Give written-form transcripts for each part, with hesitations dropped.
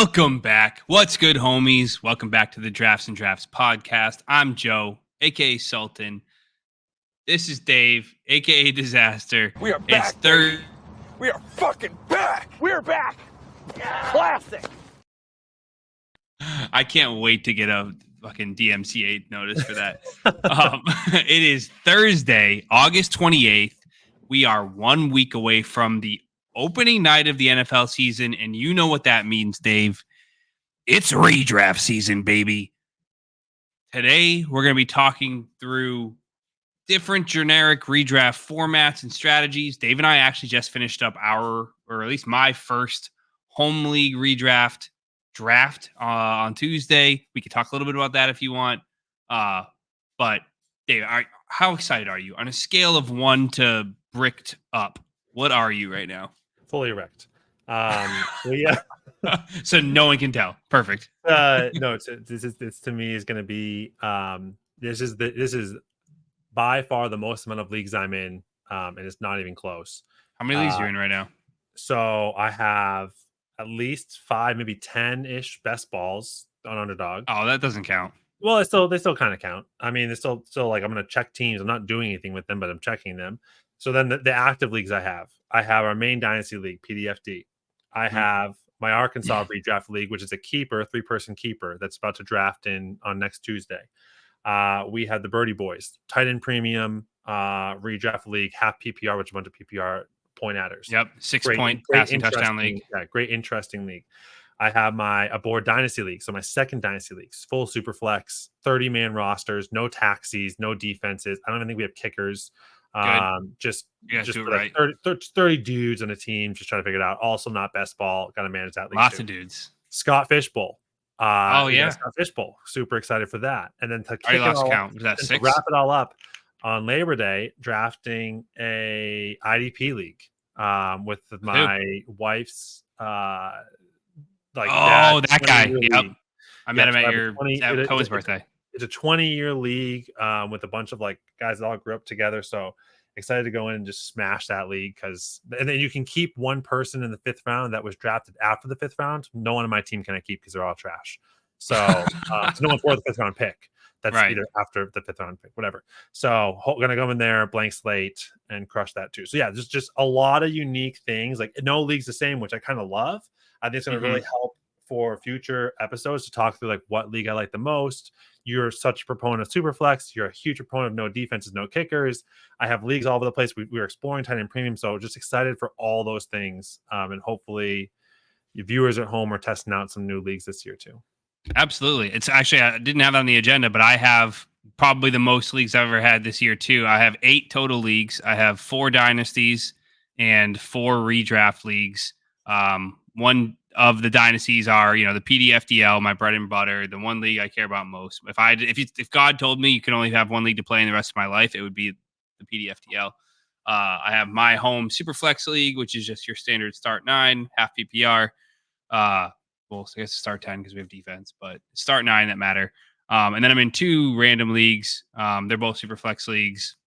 Welcome back. What's good, homies? Welcome back to the Drafts and Draughts podcast. I'm Joe, a.k.a. Sultan. This is Dave, a.k.a. Disaster. We are back, baby. We are fucking back. We're back. Classic. I can't wait to get a fucking DMCA notice for that. It is Thursday, August 28th. We are 1 week away from the opening night of the NFL season, and you know what that means, Dave. It's redraft season, baby. Today, we're going to be talking through different generic redraft formats and strategies. Dave and I actually just finished up or at least my first home league redraft draft on Tuesday. We could talk a little bit about that if you want. But Dave, how excited are you? On a scale of 1 to bricked up, what are you right now? Fully erect. Yeah. So no one can tell. Perfect. No, this to me is going to be this is by far the most amount of leagues I'm in, and it's not even close. How many leagues are you in right now? So I have at least 5, maybe 10-ish best balls on Underdog. Oh, that doesn't count. Well, they still kind of count. I mean, it's still like I'm going to check teams. I'm not doing anything with them, but I'm checking them. So then the active leagues I have our main dynasty league, PDFD. I have my Arkansas redraft league, which is a keeper, 3-person keeper that's about to draft on next Tuesday. We have the Birdie Boys, tight end premium redraft league, half PPR, which is a bunch of PPR point adders. Yep, 6-point passing touchdown league. Yeah, great, interesting league. I have my aboard dynasty league, so my second dynasty league, full super flex, 30-man rosters, no taxis, no defenses. I don't even think we have kickers. Just right. 30 dudes on a team, just trying to figure it out. Also, not best ball. Got to manage that league. Lots of dudes. Scott Fishbowl. Scott Fishbowl. Super excited for that. And then to kick lost count. Was that 6? To wrap it all up on Labor Day, drafting a IDP league with my wife's that guy. Yep. I met him at Cohen's birthday. It's a 20-year league with a bunch of guys that all grew up together. So excited to go in and just smash that league and then you can keep one person in the 5th round that was drafted after the 5th round. No one on my team can I keep because they're all trash. So no one's worth the 5th round pick. That's right. Either after the 5th round pick, whatever. So gonna go in there, blank slate, and crush that too. So yeah, there's just a lot of unique things. Like no league's the same, which I kind of love. I think it's gonna really help for future episodes to talk through what league I like the most. You're such a proponent of Superflex. You're a huge proponent of no defenses, no kickers. I have leagues all over the place. We're exploring tight end premium, so just excited for all those things. And hopefully your viewers at home are testing out some new leagues this year too. Absolutely. It's actually, I didn't have it on the agenda, but I have probably the most leagues I've ever had this year too. I have 8 total leagues. I have 4 dynasties and 4 redraft leagues. One of the dynasties are, the PDFDL, my bread and butter, the one league I care about most. If God told me you can only have one league to play in the rest of my life, it would be the PDFDL. I have my home Superflex league, which is just your standard start 9, half PPR. Well, I guess start 10 because we have defense, but start 9 that matter. And then I'm in 2 random leagues. They're both Superflex leagues.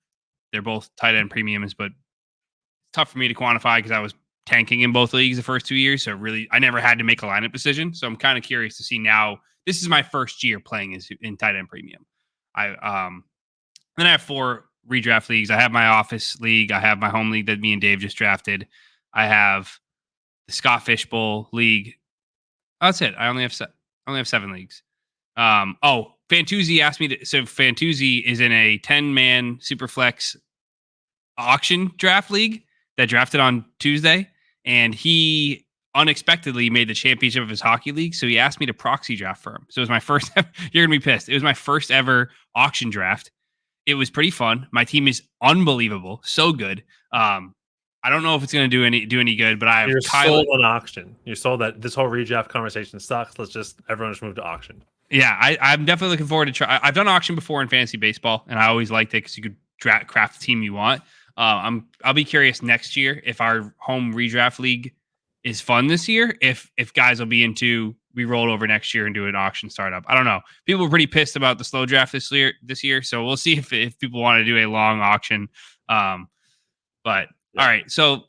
They're both tight end premiums, but it's tough for me to quantify because I was tanking in both leagues the first 2 years. So really, I never had to make a lineup decision. So I'm kind of curious to see now. This is my first year playing in tight end premium. Then I have 4 redraft leagues. I have my office league. I have my home league that me and Dave just drafted. I have the Scott Fishbowl league. That's it. I only have 7 leagues. Fantuzzi asked me to. So Fantuzzi is in a 10-man Superflex auction draft league that drafted on Tuesday. And he unexpectedly made the championship of his hockey league. So he asked me to proxy draft for him. So it was my first, you're going to be pissed. It was my first ever auction draft. It was pretty fun. My team is unbelievable. So good. I don't know if it's going to do any good, but I have sold on auction. You're sold that this whole redraft conversation sucks. Everyone just move to auction. Yeah. I'm definitely looking forward to try. I've done auction before in fantasy baseball and I always liked it because you could craft the team you want. I'll be curious next year if our home redraft league is fun this year. If guys will be into we roll over next year and do an auction startup. I don't know. People were pretty pissed about the slow draft this year. So we'll see if people want to do a long auction. But all right. So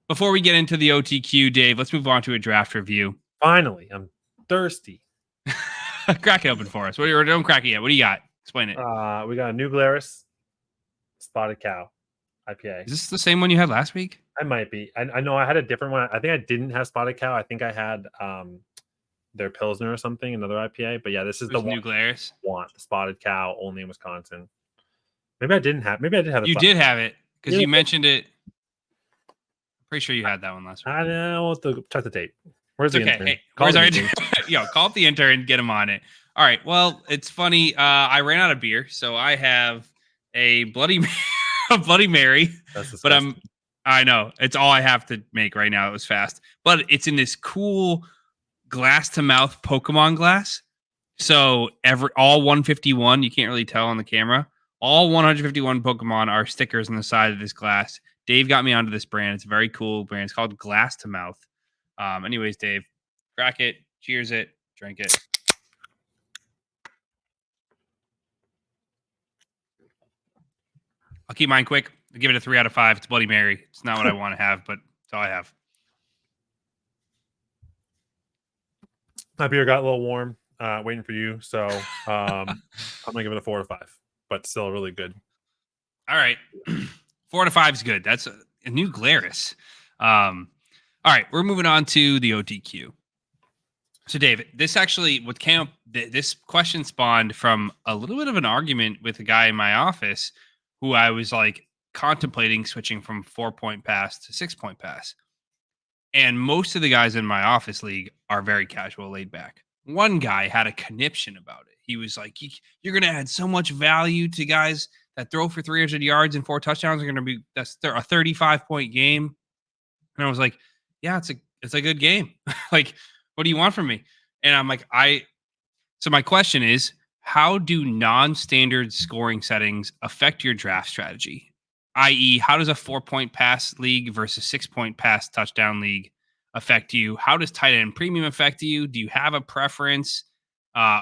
before we get into the OTQ, Dave, let's move on to a draft review. Finally, I'm thirsty. Crack it open for us. Don't crack it yet. What do you got? Explain it. We got a New Glarus Spotted Cow IPA. Is this the same one you had last week? I might be. I know I had a different one. I think I didn't have Spotted Cow. I think I had their Pilsner or something, another IPA. But yeah, this is the New Glarus. Want the Spotted Cow only in Wisconsin. Maybe I didn't have. Maybe I did have. You did have it because you mentioned it. Pretty sure you had that one last week. I know. We'll have to check the tape. Where's the intern? Hey, where's our intern? Yo, call up the intern, get him on it. All right. Well, it's funny. I ran out of beer, so I have a Bloody Mary. But I know it's all I have to make right now. It was fast, but it's in this cool glass to mouth Pokemon glass. So all 151, you can't really tell on the camera. All 151 Pokemon are stickers on the side of this glass. Dave got me onto this brand. It's a very cool brand. It's called Glass to Mouth. Anyways, Dave, crack it, cheers it, drink it. I'll keep mine quick. I'll give it a 3 out of 5. It's Bloody Mary. It's not what I want to have, but it's all I have. My beer got a little warm, waiting for you. So I'm going to give it a 4 or 5, but still really good. All right. 4 to 5 is good. That's a New Glarus. All right. We're moving on to the OTQ. So, David, this question spawned from a little bit of an argument with a guy in my office who I was like contemplating switching from 4-point pass to 6-point pass. And most of the guys in my office league are very casual, laid back. One guy had a conniption about it. He was like, you're going to add so much value to guys that throw for 300 yards and 4 touchdowns that's a 35-point game. And I was like, yeah, it's a good game. Like, what do you want from me? And I'm like, so my question is, how do non-standard scoring settings affect your draft strategy? I.e., how does a 4-point pass league versus 6-point pass touchdown league affect you? How does tight end premium affect you? Do you have a preference?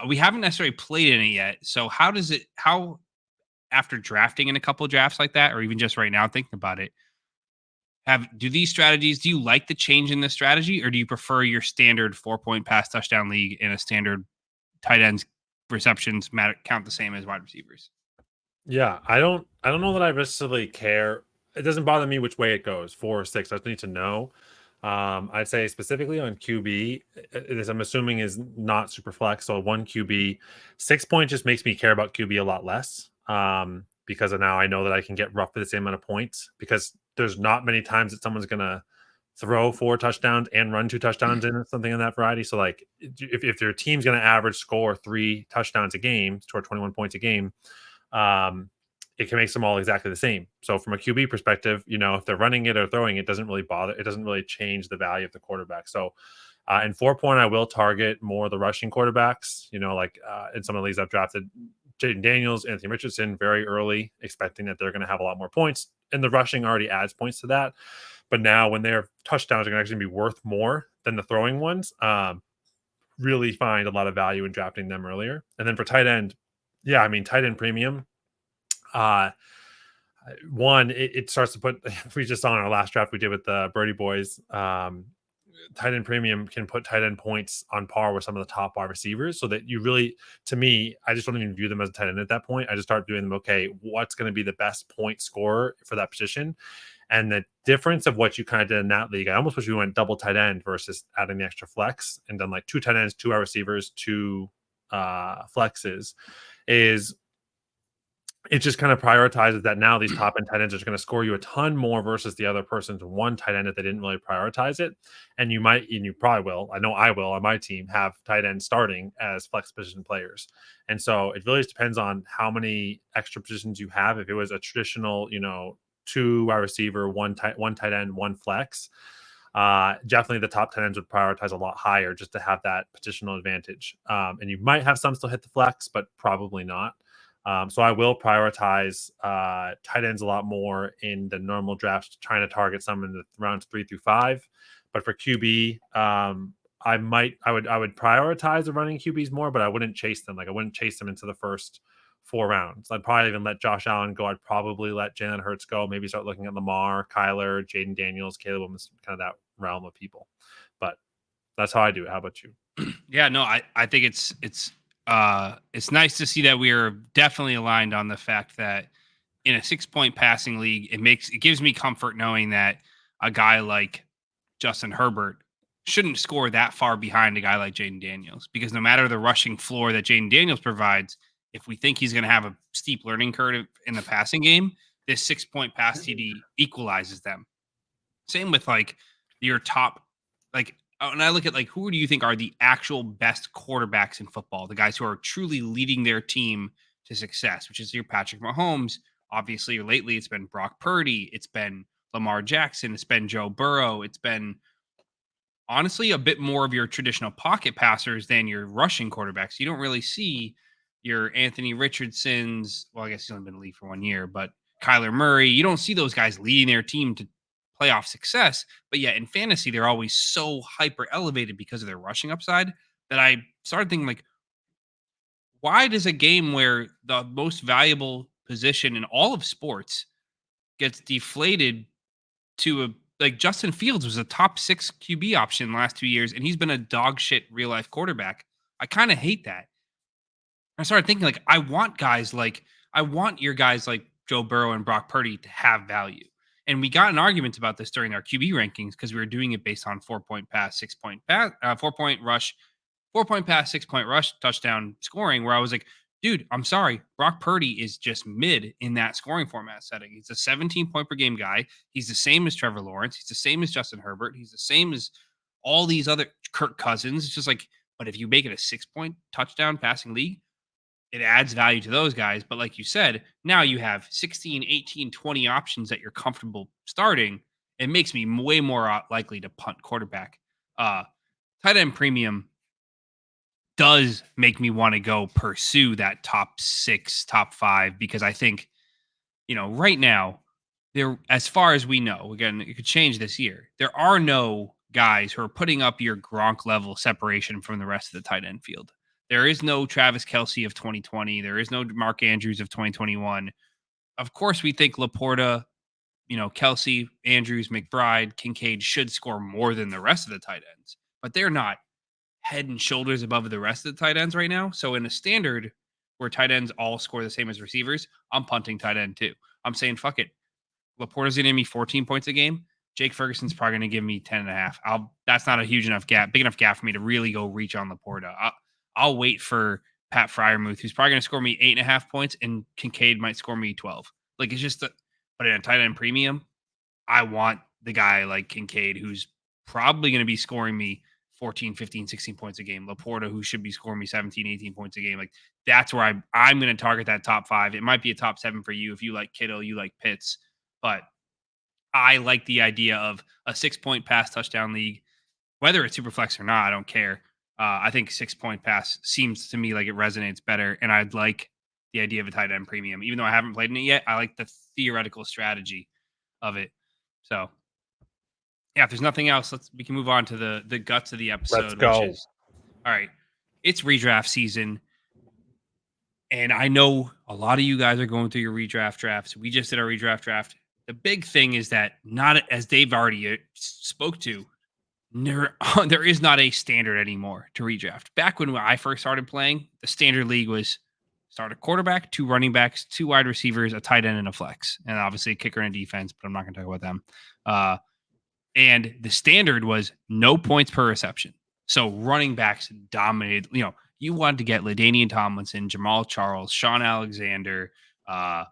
We haven't necessarily played in it yet. So how after drafting in a couple of drafts like that, or even just right now thinking about it, do you like the change in the strategy, or do you prefer your standard 4-point pass touchdown league in a standard tight ends receptions count the same as wide receivers? Yeah, I don't know that I necessarily care. It doesn't bother me which way it goes, 4 or 6. I just need to know. I'd say specifically on QB, I'm assuming is not super flex. So 1 QB, 6-point just makes me care about QB a lot less. Because of now I know that I can get roughly the same amount of points, because there's not many times that someone's going to throw 4 touchdowns and run 2 touchdowns in something in that variety. So like if your team's going to average score 3 touchdowns a game, score 21 points a game, it can make them all exactly the same. So from a QB perspective, if they're running it or throwing it, doesn't really bother. It doesn't really change the value of the quarterback. So in 4-point, I will target more the rushing quarterbacks, like in some of the leagues I've drafted Jaden Daniels, Anthony Richardson very early, expecting that they're going to have a lot more points. And the rushing already adds points to that. But now when their touchdowns are going to actually be worth more than the throwing ones, really find a lot of value in drafting them earlier. And then for tight end, tight end premium, it starts to put, we just saw in our last draft we did with the Birdie Boys, tight end premium can put tight end points on par with some of the top wide receivers, so that you really, to me, I just don't even view them as a tight end at that point. I just start doing them, okay, what's going to be the best point scorer for that position? And the difference of what you kind of did in that league, I almost wish we went double tight end versus adding the extra flex and done like 2 tight ends, 2 wide receivers, 2 flexes, is it just kind of prioritizes that now these top end tight ends are going to score you a ton more versus the other person's 1 tight end if they didn't really prioritize it. And you probably will. I know I will on my team have tight ends starting as flex position players. And so it really just depends on how many extra positions you have. If it was a traditional, 2 wide receiver, 1 tight end, 1 flex, definitely the top tight ends would prioritize a lot higher just to have that positional advantage. And you might have some still hit the flex, but probably not. So I will prioritize tight ends a lot more in the normal drafts, trying to target some in the rounds 3 through 5. But for QB, I would prioritize the running QBs more, but I wouldn't chase them. Like I wouldn't chase them into the first 4 rounds. I'd probably even let Josh Allen go. I'd probably let Jalen Hurts go. Maybe start looking at Lamar, Kyler, Jaden Daniels, Caleb Williams, kind of that realm of people. But that's how I do it. How about you? Yeah, no, I think it's nice to see that we are definitely aligned on the fact that in a 6-point passing league, it gives me comfort knowing that a guy like Justin Herbert shouldn't score that far behind a guy like Jaden Daniels, because no matter the rushing floor that Jaden Daniels provides, if we think he's going to have a steep learning curve in the passing game, this 6-point pass TD equalizes them. Same with like your top, like, when I look at like who do you think are the actual best quarterbacks in football, the guys who are truly leading their team to success, which is your Patrick Mahomes. Obviously, lately it's been Brock Purdy, it's been Lamar Jackson, it's been Joe Burrow, it's been honestly a bit more of your traditional pocket passers than your rushing quarterbacks. You don't really see your Anthony Richardsons. Well, I guess he's only been in the league for 1 year, but Kyler Murray. You don't see those guys leading their team to playoff success. But yet in fantasy, they're always so hyper elevated because of their rushing upside that I started thinking like, why does a game where the most valuable position in all of sports gets deflated to a like Justin Fields was a top 6 QB option the last 2 years, and he's been a dog shit real life quarterback. I kind of hate that. I started thinking like I want your guys like Joe Burrow and Brock Purdy to have value. And we got an argument about this during our QB rankings because we were doing it based on 4-point pass, 6-point pass, 4-point rush, 4-point pass, 6-point rush, touchdown scoring. Where I was like, dude, I'm sorry, Brock Purdy is just mid in that scoring format setting. He's a 17-point per game guy. He's the same as Trevor Lawrence. He's the same as Justin Herbert. He's the same as all these other Kirk Cousins. It's just like, but if you make it a 6-point touchdown passing league, it adds value to those guys. But like you said, now you have 16, 18, 20 options that you're comfortable starting. It makes me way more likely to punt quarterback. Tight end premium does make me want to go pursue that top 6, top 5, because I think, right now, there, as far as we know, again, it could change this year. There are no guys who are putting up your Gronk level separation from the rest of the tight end field. There is no Travis Kelce of 2020. There is no Mark Andrews of 2021. Of course, we think Laporta, Kelce, Andrews, McBride, Kincaid should score more than the rest of the tight ends, but they're not head and shoulders above the rest of the tight ends right now. So in a standard where tight ends all score the same as receivers, I'm punting tight end too. I'm saying, fuck it. Laporta's going to give me 14 points a game. Jake Ferguson's probably going to give me 10 and a half. That's not a big enough gap for me to really go reach on Laporta. I'll wait for Pat Freiermuth, who's probably going to score me 8.5 points, and Kincaid might score me 12. Like, it's just, but in a tight end premium, I want the guy like Kincaid, who's probably going to be scoring me 14, 15, 16 points a game. Laporta, who should be scoring me 17, 18 points a game. Like, that's where I'm going to target that top 5. It might be a top 7 for you if you like Kittle, you like Pitts, but I like the idea of a 6-point pass touchdown league, whether it's super flex or not. I don't care. I think 6-point pass seems to me like it resonates better, and I'd like the idea of a tight end premium, even though I haven't played in it yet. I like the theoretical strategy of it. So, yeah, if there's nothing else, we can move on to the guts of the episode. Let's go. Which is, all right, it's redraft season, and I know a lot of you guys are going through your redraft drafts. We just did our redraft draft. The big thing is that, not as Dave already spoke to, there is not a standard anymore to redraft. Back when I first started playing, the standard league was start a quarterback, 2 running backs, 2 wide receivers, a tight end, and a flex, and obviously a kicker and a defense, but I'm not going to talk about them. And the standard was no points per reception. So running backs dominated. You wanted to get LaDainian Tomlinson, Jamal Charles, Sean Alexander. I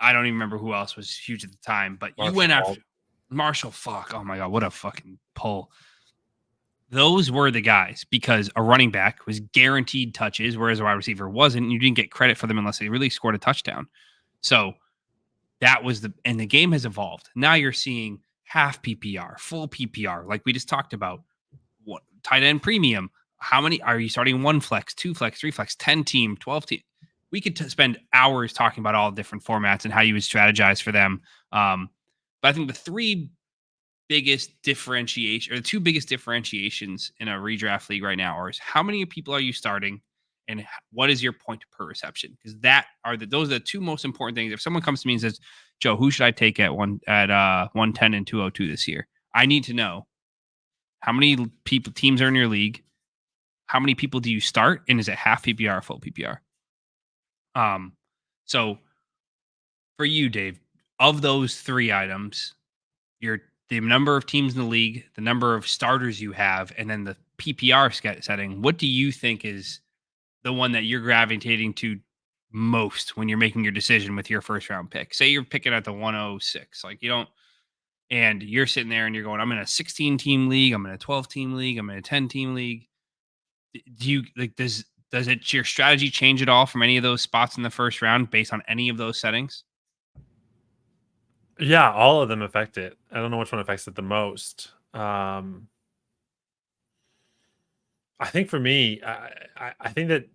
don't even remember who else was huge at the time, but you went after Marshall Faulk. Oh my God, what a fucking pull. Those were the guys, because a running back was guaranteed touches, whereas a wide receiver wasn't. You didn't get credit for them unless they really scored a touchdown. So that was and the game has evolved. Now you're seeing half PPR, full PPR, like we just talked about. What tight end premium? How many are you starting? 1 flex, 2 flex, 3 flex, 10 team, 12 team? We could spend hours talking about all different formats and how you would strategize for them. But I think the 2 biggest differentiations in a redraft league right now are how many people are you starting and what is your point per reception? Because those are the 2 most important things. If someone comes to me and says, Joe, who should I take at 110 and 202 this year? I need to know how many teams are in your league, how many people do you start, and is it half PPR or full PPR? So for you, Dave, of those 3 items, the number of teams in the league, the number of starters you have, and then the PPR setting, what do you think is the one that you're gravitating to most when you're making your decision with your first round pick? Say you're picking at the 106, like you don't, and you're sitting there and you're going, I'm in a 16 team league, I'm in a 12 team league, I'm in a 10 team league. Do you like, does it, your strategy change at all from any of those spots in the first round based on any of those settings? Yeah, all of them affect it. I don't know which one affects it the most. I think for me, I think that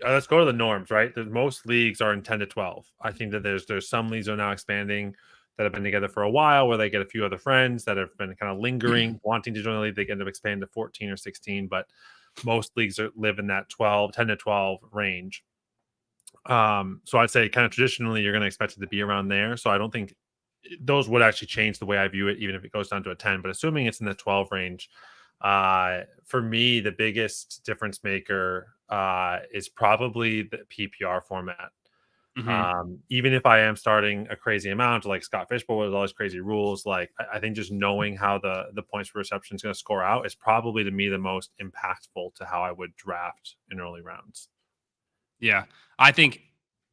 let's go to the norms, right? Most leagues are in 10 to 12. I think that there's some leagues are now expanding that have been together for a while, where they get a few other friends that have been kind of lingering, wanting to join the league. They end up expanding to 14 or 16, but most leagues live in that 10 to 12 range. So I'd say kind of traditionally you're going to expect it to be around there. So I don't think those would actually change the way I view it, even if it goes down to a 10. But assuming it's in the 12 range, for me, the biggest difference maker is probably the PPR format. Mm-hmm. Even if I am starting a crazy amount, like Scott Fishbowl with all his crazy rules, like I think just knowing how the points per reception is going to score out is probably to me the most impactful to how I would draft in early rounds. Yeah. I think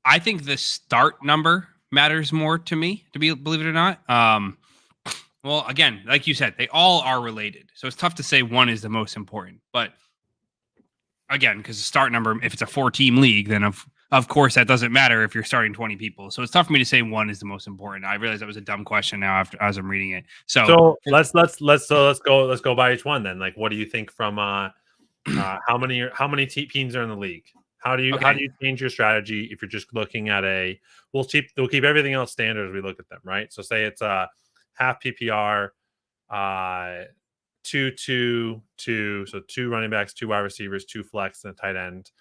the start number matters more to me, believe it or not. Well, again, like you said, they all are related. So it's tough to say one is the most important. But again, because the start number, if it's a 4-team league, then of course that doesn't matter if you're starting 20 people. So it's tough for me to say one is the most important. I realize that was a dumb question now as I'm reading it. So let's go by each one then. Like, what do you think from how many teams are in the league? How do you change your strategy if you're just looking at we'll keep everything else standard as we look at them, right? So say it's a half PPR, 2-2-2, so 2 running backs, 2 wide receivers, 2 flex, and a tight end,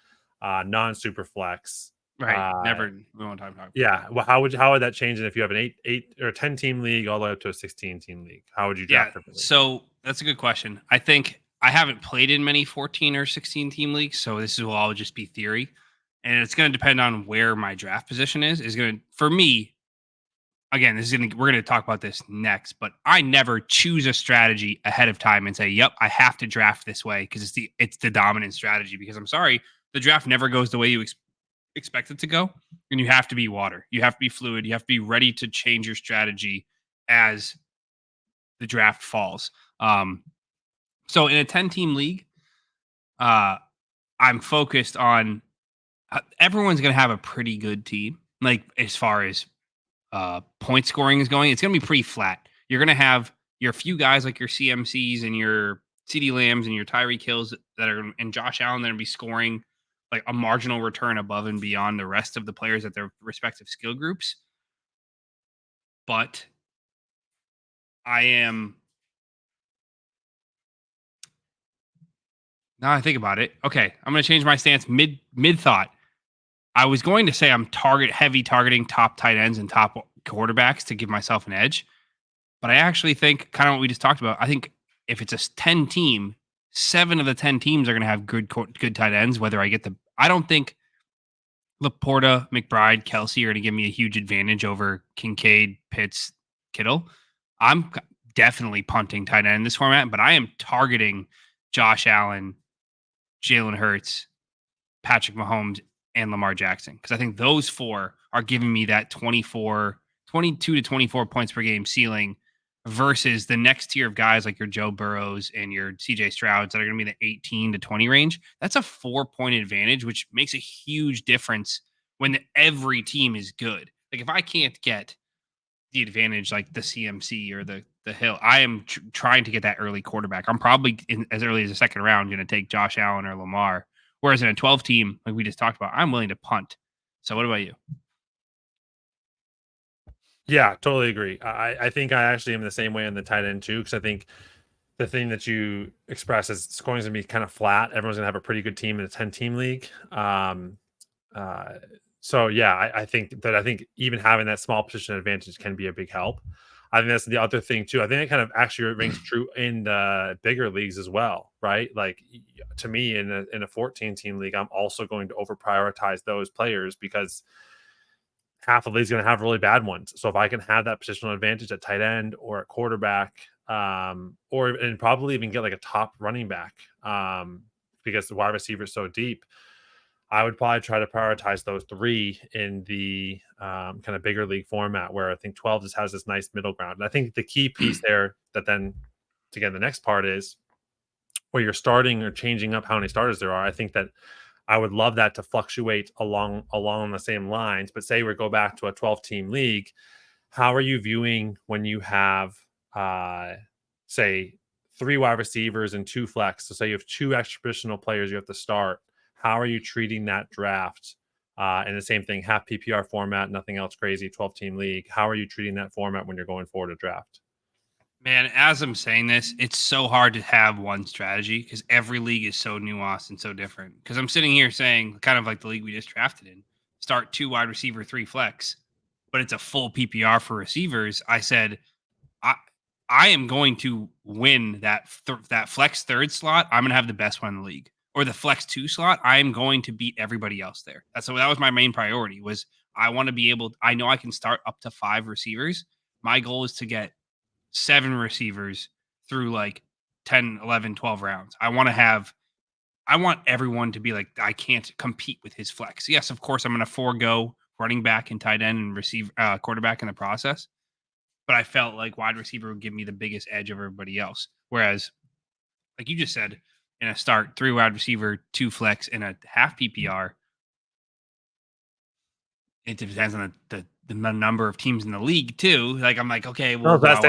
non super flex. right, never we won't talk about. Yeah. Well, how would that change it if you have an 8 or 10 team league all the way up to a 16 team league? How would you Yeah, draft differently? so that's a good question. I think I haven't played in many 14 or 16 team leagues, so this will all just be theory. And it's going to depend on where my draft position is going to, for me, again, we're going to talk about this next, but I never choose a strategy ahead of time and say, "Yep, I have to draft this way because it's the dominant strategy." Because I'm sorry, the draft never goes the way you expect it to go, and you have to be water. You have to be fluid. You have to be ready to change your strategy as the draft falls. So in a 10-team league, I'm focused on everyone's going to have a pretty good team. Like as far as point scoring is going, it's going to be pretty flat. You're going to have your few guys like your CMCs and your CD Lambs and your Tyreek Hills and Josh Allen that are going to be scoring like a marginal return above and beyond the rest of the players at their respective skill groups. But I am, now I think about it. Okay, I'm going to change my stance mid thought. I was going to say I'm targeting top tight ends and top quarterbacks to give myself an edge. But I actually think kind of what we just talked about. I think if it's a 10 team, 7 of the 10 teams are going to have good tight ends. I don't think Laporta, McBride, Kelsey are going to give me a huge advantage over Kincaid, Pitts, Kittle. I'm definitely punting tight end in this format, but I am targeting Josh Allen, Jalen Hurts, Patrick Mahomes, and Lamar Jackson because I think those 4 are giving me that 22 to 24 points per game ceiling versus the next tier of guys like your Joe Burrows and your CJ Strouds that are going to be the 18 to 20 range. That's a 4-point advantage, which makes a huge difference when every team is good. Like if I can't get the advantage like the CMC or the Hill, I am trying to get that early quarterback. I'm probably as early as the second round going to take Josh Allen or Lamar. Whereas in a 12 team, like we just talked about, I'm willing to punt. So what about you? Yeah, totally agree. I think I actually am the same way on the tight end too, because I think the thing that you express is scoring is going to be kind of flat. Everyone's going to have a pretty good team in a 10-team league. So yeah, I think even having that small position advantage can be a big help. I think that's the other thing too. I think it kind of actually rings true in the bigger leagues as well, right? Like to me, in a 14 team league, I'm also going to over prioritize those players because half of the league's going to have really bad ones. So if I can have that positional advantage at tight end or at quarterback, and probably even get like a top running back, because the wide receiver is so deep, I would probably try to prioritize those three in the kind of bigger league format, where I think 12 just has this nice middle ground. And I think the key piece there that then, again, the next part is where you're starting or changing up how many starters there are. I think that I would love that to fluctuate along the same lines. But say we go back to a 12-team league, how are you viewing when you have, say, 3 wide receivers and 2 flex? So say you have 2 extra positional players you have to start. How are you treating that draft? And the same thing, half PPR format, nothing else crazy, 12-team league. How are you treating that format when you're going forward to draft? Man, as I'm saying this, it's so hard to have one strategy because every league is so nuanced and so different. Because I'm sitting here saying, kind of like the league we just drafted in, start 2 wide receiver, 3 flex, but it's a full PPR for receivers. I said, I I am going to win that flex third slot. I'm going to have the best one in the league, or the flex 2 slot. I am going to beat everybody else there. That was my main priority. Was I want to be able. I know I can start up to 5 receivers. My goal is to get 7 receivers through like 10, 11, 12 rounds. I want everyone to be like, I can't compete with his flex. Yes, of course, I'm going to forego running back and tight end and quarterback in the process. But I felt like wide receiver would give me the biggest edge over everybody else. Whereas, like you just said, in a start, 3 wide receiver, 2 flex, and a half PPR, it depends on the number of teams in the league too. Like I'm like, okay, well, No,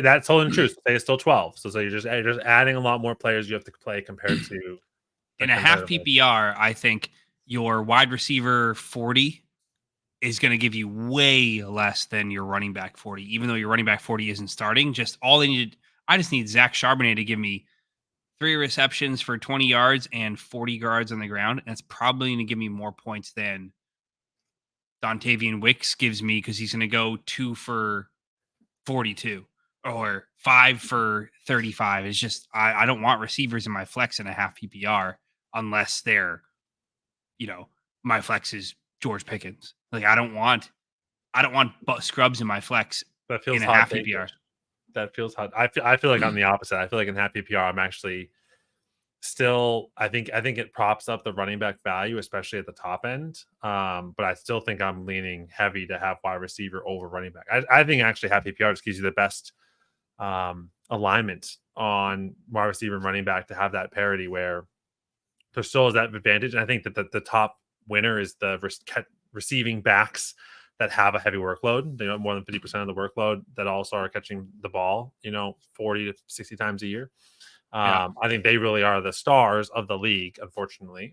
that's totally true. Say it's still 12. So you're just adding a lot more players you have to play compared to the in a half competitive. PPR, I think your wide receiver 40 is going to give you way less than your running back 40, even though your running back 40 isn't starting. I just need Zach Charbonnet to give me 3 receptions for 20 yards and 40 yards on the ground. And that's probably going to give me more points than Dontavian Wicks gives me, because he's going to go 2 for 42 or 5 for 35. It's just, I don't want receivers in my flex in a half PPR unless they're, my flex is George Pickens. Like I don't want scrubs in my flex That feels in a hot half take. PPR. That feels hot. I feel like I'm the opposite. I feel like in half PPR, I'm actually still. I think it props up the running back value, especially at the top end. But I still think I'm leaning heavy to have wide receiver over running back. I think actually half PPR just gives you the best alignment on wide receiver and running back to have that parity where there still is that advantage. And I think that the top winner is the receiving backs that have a heavy workload. More than 50% of the workload that also are catching the ball, 40 to 60 times a year. Yeah. I think they really are the stars of the league, unfortunately.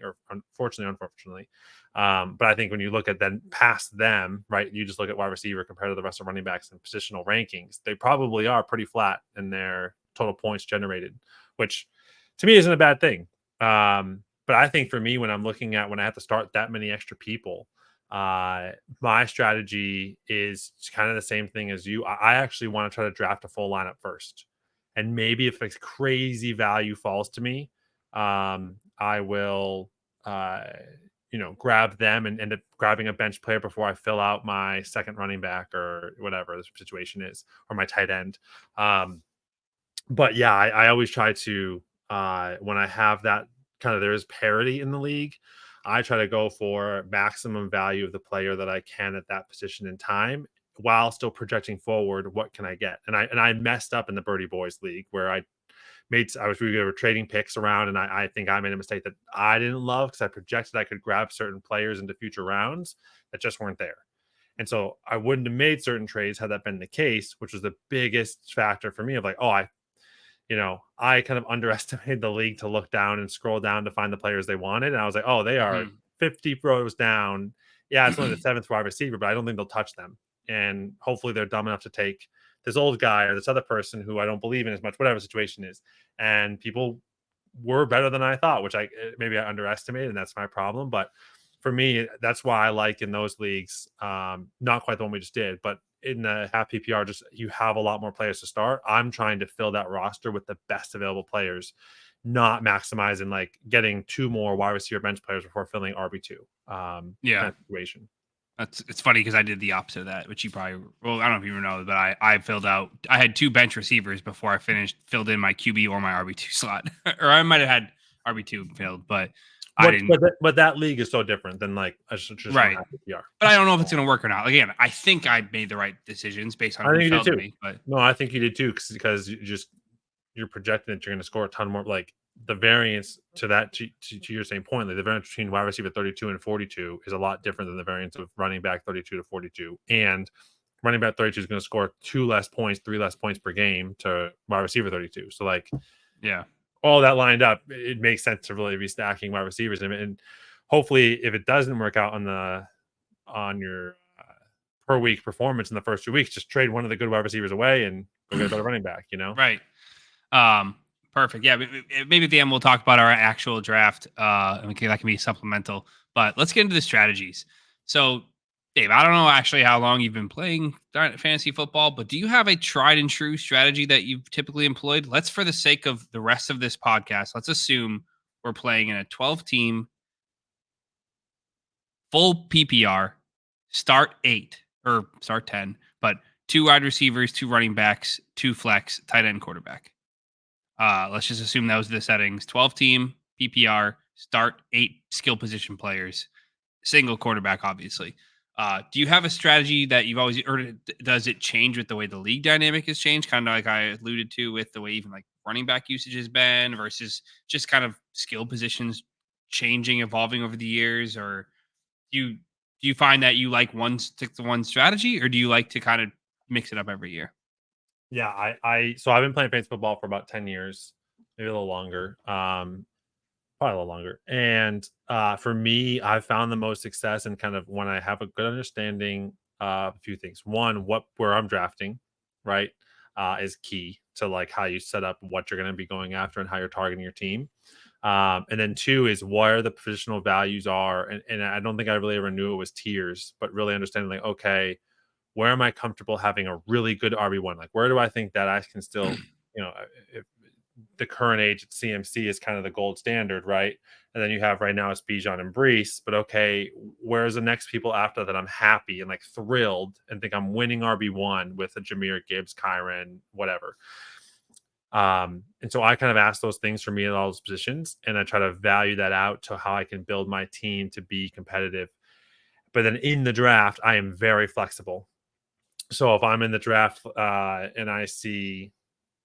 But I think when you look at then past them, right, you just look at wide receiver compared to the rest of running backs and positional rankings, they probably are pretty flat in their total points generated, which to me isn't a bad thing. But I think for me, when I have to start that many extra people, my strategy is kind of the same thing as you. I actually want to try to draft a full lineup first. And maybe if a crazy value falls to me, I will, grab them and end up grabbing a bench player before I fill out my second running back or whatever the situation is, or my tight end. But yeah, I always try to, when I have that there is parity in the league, I try to go for maximum value of the player that I can at that position in time, while still projecting forward what can I get. And I messed up in the Birdie Boys League where we were trading picks around, and I think I made a mistake that I didn't love because I projected I could grab certain players into future rounds that just weren't there. And so I wouldn't have made certain trades had that been the case, which was the biggest factor for me of like, I kind of underestimated the league to look down and scroll down to find the players they wanted. And I was like, oh, they are 50 rows down. Yeah, it's only the 7th wide receiver, but I don't think they'll touch them. And hopefully they're dumb enough to take this old guy or this other person who I don't believe in as much, whatever the situation is. And people were better than I thought, which maybe I underestimated, and that's my problem. But for me, that's why I like in those leagues, not quite the one we just did, but in the half PPR, just you have a lot more players to start. I'm trying to fill that roster with the best available players, not maximizing like getting 2 more wide receiver bench players before filling RB2 kind of situation. It's funny because I did the opposite of that, which you probably, well, I don't know if you know, but I filled out, I had 2 bench receivers before I filled in my QB or my RB2 slot, or I might have had RB2 filled, but I didn't. But that league is so different than like a traditional Right. PPR. But I don't know if it's going to work or not. Again, I think I made the right decisions based on I think who you did fell to too. me. But No, I think you did too, because you're projecting that you're going to score a ton more. Like the variance to that to your same point, like the variance between wide receiver 32 and 42 is a lot different than the variance of running back 32 to 42. And running back 32 is going to score 3 less points per game to wide receiver 32. So like, yeah, all that lined up, it makes sense to really be stacking wide receivers, and hopefully, if it doesn't work out on your per week performance in the first 2 weeks, just trade one of the good wide receivers away and go get a better running back. right. Perfect. Yeah, maybe at the end we'll talk about our actual draft. And that can be supplemental. But let's get into the strategies. So, Dave, I don't know actually how long you've been playing fantasy football, but do you have a tried and true strategy that you've typically employed? Let's, for the sake of the rest of this podcast, let's assume we're playing in a 12-team full PPR, start 8 or start 10, but 2 wide receivers, 2 running backs, 2 flex, tight end, quarterback. Let's just assume those are the settings. 12-team PPR, start 8 skill position players, single quarterback, obviously. Do you have a strategy that you've always, or does it change with the way the league dynamic has changed? Kind of like I alluded to with the way even like running back usage has been versus just kind of skill positions changing, evolving over the years, or do you find that you like stick to one strategy, or do you like to kind of mix it up every year? Yeah, so I've been playing fantasy football for about 10 years, maybe a little longer. Probably a little longer. And for me, I've found the most success in kind of when I have a good understanding of a few things. One, where I'm drafting, right, is key to like how you set up what you're going to be going after and how you're targeting your team. And then 2 is where the positional values are. And I don't think I really ever knew it was tiers, but really understanding like, okay, where am I comfortable having a really good RB1? Like, where do I think that I can still, if the current age at CMC is kind of the gold standard, right? And then you have right now it's Bijan and Brees, but okay, where's the next people after that I'm happy and like thrilled and think I'm winning RB1 with a Jahmyr Gibbs, Kyron, whatever. And so I kind of ask those things for me in all those positions, and I try to value that out to how I can build my team to be competitive. But then in the draft, I am very flexible. So if I'm in the draft and I see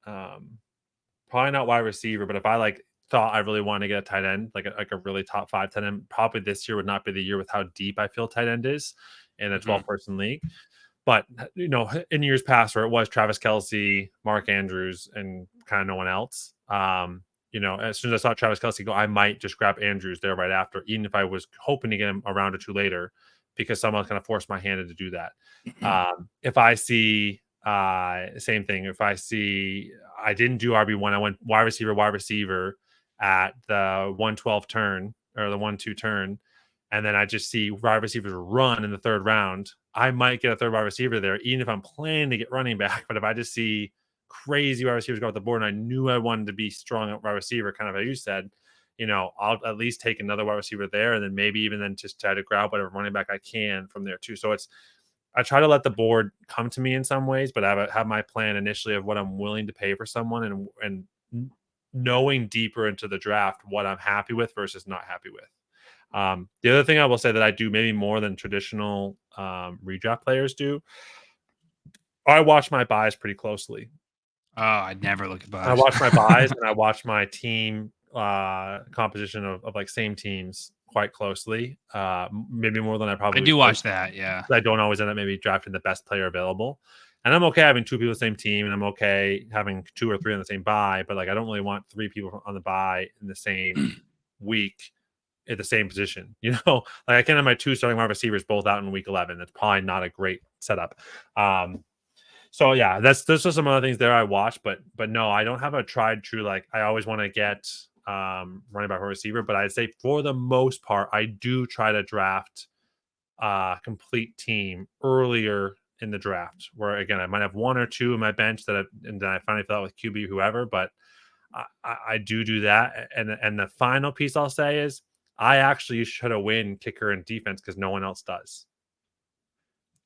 probably not wide receiver, but if I like thought I really want to get a tight end, like a really top 5 tight end, probably this year would not be the year with how deep I feel tight end is in a 12-person league. But in years past where it was Travis Kelce, Mark Andrews, and kind of no one else, as soon as I saw Travis Kelce go, I might just grab Andrews there right after, even if I was hoping to get him a round or 2 later, because someone's going to force my hand to do that. If I see same thing, if I see I didn't do RB1, I went wide receiver at the 112 turn or the 1-2 turn, and then I just see wide receivers run in the 3rd round, I might get a 3rd wide receiver there, even if I'm planning to get running back. But if I just see crazy wide receivers go off the board and I knew I wanted to be strong at wide receiver, kind of how you said, I'll at least take another wide receiver there, and then maybe even then just try to grab whatever running back I can from there too. So I try to let the board come to me in some ways, but I have my plan initially of what I'm willing to pay for someone, and knowing deeper into the draft what I'm happy with versus not happy with. The other thing I will say that I do maybe more than traditional redraft players do, I watch my buys pretty closely. Oh, I'd never look at buys. I watch my buys and I watch my team composition of like same teams quite closely, maybe more than I probably I do should. watch that, yeah. I don't always end up maybe drafting the best player available. And I'm okay having 2 people on the same team, and I'm okay having 2 or 3 on the same buy, but like I don't really want 3 people on the buy in the same week at the same position. Like I can't have my 2 starting wide receivers both out in week 11. That's probably not a great setup. So yeah, there's just some other things there I watch, but no, I don't have a tried true, like I always want to get running back or receiver, but I'd say for the most part, I do try to draft complete team earlier in the draft, where again I might have one or two in my bench and then I finally fill out with QB whoever, but I do that. And the final piece I'll say is I actually should have win kicker and defense because no one else does.